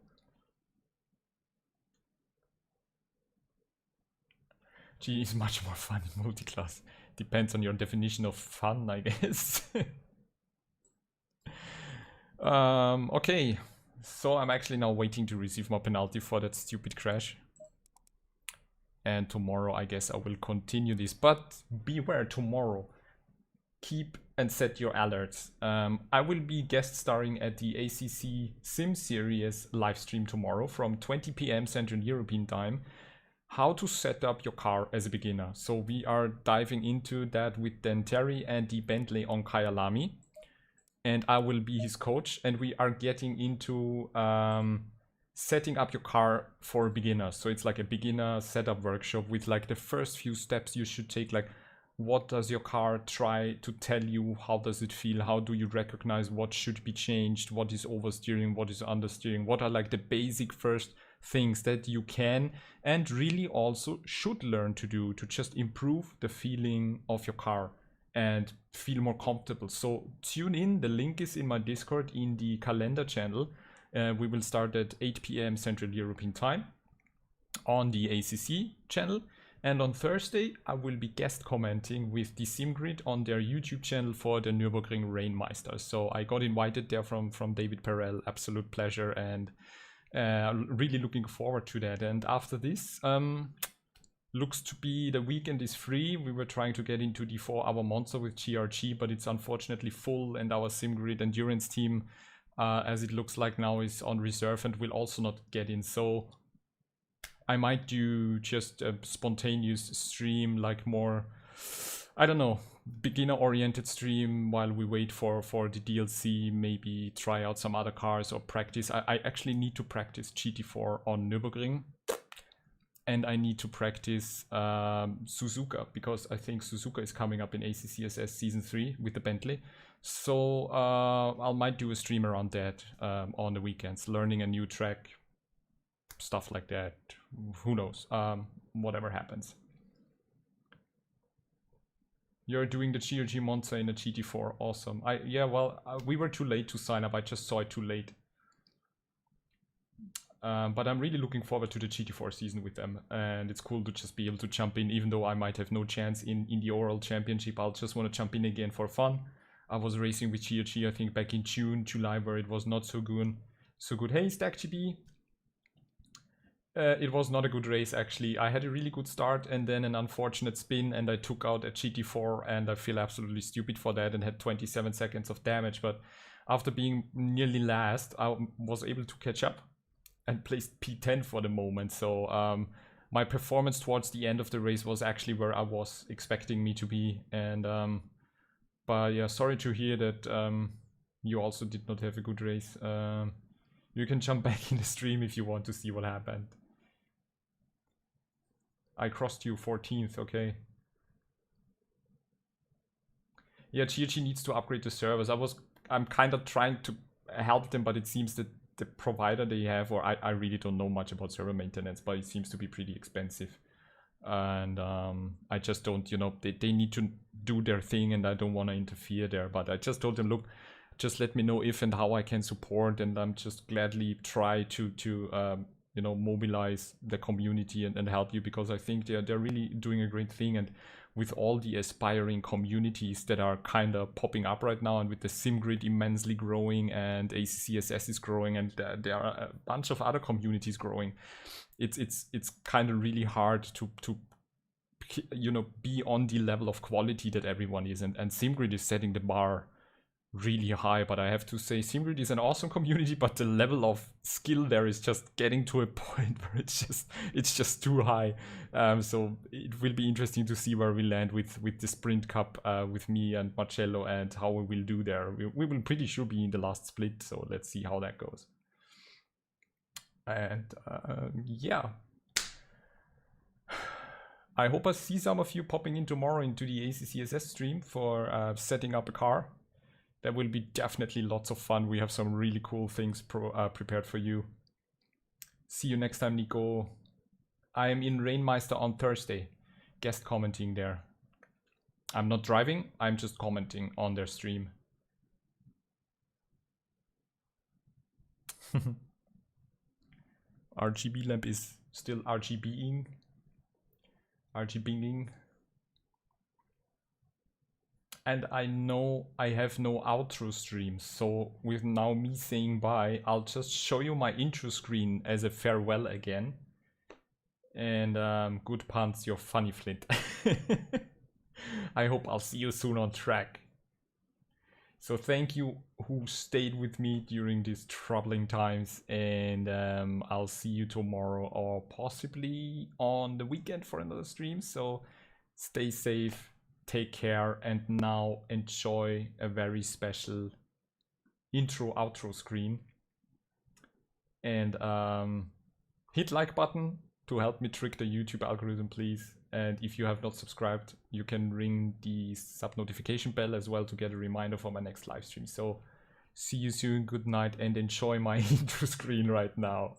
G is much more fun in multi-class. Depends on your definition of fun, I guess. Okay, so I'm actually now waiting to receive my penalty for that stupid crash. And tomorrow, I guess I will continue this. But beware, tomorrow, keep and set your alerts. I will be guest starring at the ACC Sim Series live stream tomorrow from 20 p.m. Central European Time. How to set up your car as a beginner. So we are diving into that with Dan Terry and the Bentley on Kyalami. And I will be his coach. And we are getting into setting up your car for beginners. So it's like a beginner setup workshop with like the first few steps you should take. Like, what does your car try to tell you? How does it feel? How do you recognize what should be changed? What is oversteering? What is understeering? What are like the basic first things that you can and really also should learn to do to just improve the feeling of your car and feel more comfortable. So tune in. The link is in my Discord in the calendar channel. We will start at 8 p.m. Central European Time on the ACC channel. And on Thursday, I will be guest commenting with the SimGrid on their YouTube channel for the Nürburgring Rainmeister. So I got invited there from David Perel. Absolute pleasure, and really looking forward to that. And after this, looks to be the weekend is free. We were trying to get into the 4-hour monster with GRG, but it's unfortunately full, and our SimGrid endurance team, as it looks like now, is on reserve and will also not get in. So I might do just a spontaneous stream, like more, I don't know, beginner oriented stream while we wait for the DLC, maybe try out some other cars or practice. I actually need to practice GT4 on Nürburgring, and I need to practice Suzuka, because I think Suzuka is coming up in ACCSS Season 3 with the Bentley. So I might do a stream around that on the weekends, learning a new track, stuff like that. Who knows? Whatever happens. You're doing the GRG Monza in a GT4. Awesome. Yeah, well, we were too late to sign up. I just saw it too late. But I'm really looking forward to the GT4 season with them. And it's cool to just be able to jump in, even though I might have no chance in the overall championship. I'll just want to jump in again for fun. I was racing with GRG, I think, back in June, July, where it was not so good. Hey, StackGB. It was not a good race, actually. I had a really good start and then an unfortunate spin, and I took out a GT4, and I feel absolutely stupid for that and had 27 seconds of damage. But after being nearly last, I was able to catch up and placed P10 for the moment. So my performance towards the end of the race was actually where I was expecting me to be. And but yeah, sorry to hear that you also did not have a good race. You can jump back in the stream if you want to see what happened. I crossed you 14th, okay. Yeah, GRG needs to upgrade the servers. I'm kind of trying to help them, but it seems that the provider they have, or I really don't know much about server maintenance, but it seems to be pretty expensive. And I just don't, you know, they need to do their thing, and I don't want to interfere there. But I just told them, look, just let me know if and how I can support, and I'm just gladly try to you know, mobilize the community and help you, because I think they're really doing a great thing. And with all the aspiring communities that are kind of popping up right now, and with the SimGrid immensely growing, and ACCSS is growing, and there are a bunch of other communities growing, it's kind of really hard to you know, be on the level of quality that everyone is, and SimGrid is setting the bar really high, but I have to say Simracing is an awesome community, but the level of skill there is just getting to a point where it's just too high. So it will be interesting to see where we land with the Sprint Cup with me and Marcello, and how we will do there. We will pretty sure be in the last split, so let's see how that goes. And yeah, I hope I see some of you popping in tomorrow into the ACCSS stream for setting up a car. That will be definitely lots of fun. We have some really cool things prepared for you. See you next time, Nico. I am in Rainmeister on Thursday, guest commenting there. I'm not driving, I'm just commenting on their stream. RGB lamp is still RGBing. And I know I have no outro stream, so with now me saying bye, I'll just show you my intro screen as a farewell again. And good puns, you're funny, Flint. I hope I'll see you soon on track. So thank you who stayed with me during these troubling times, and I'll see you tomorrow or possibly on the weekend for another stream. So stay safe, take care, and now enjoy a very special intro outro screen. And hit like button to help me trick the YouTube algorithm, please. And if you have not subscribed, you can ring the sub notification bell as well to get a reminder for my next live stream. So see you soon, good night, and enjoy my intro screen right now.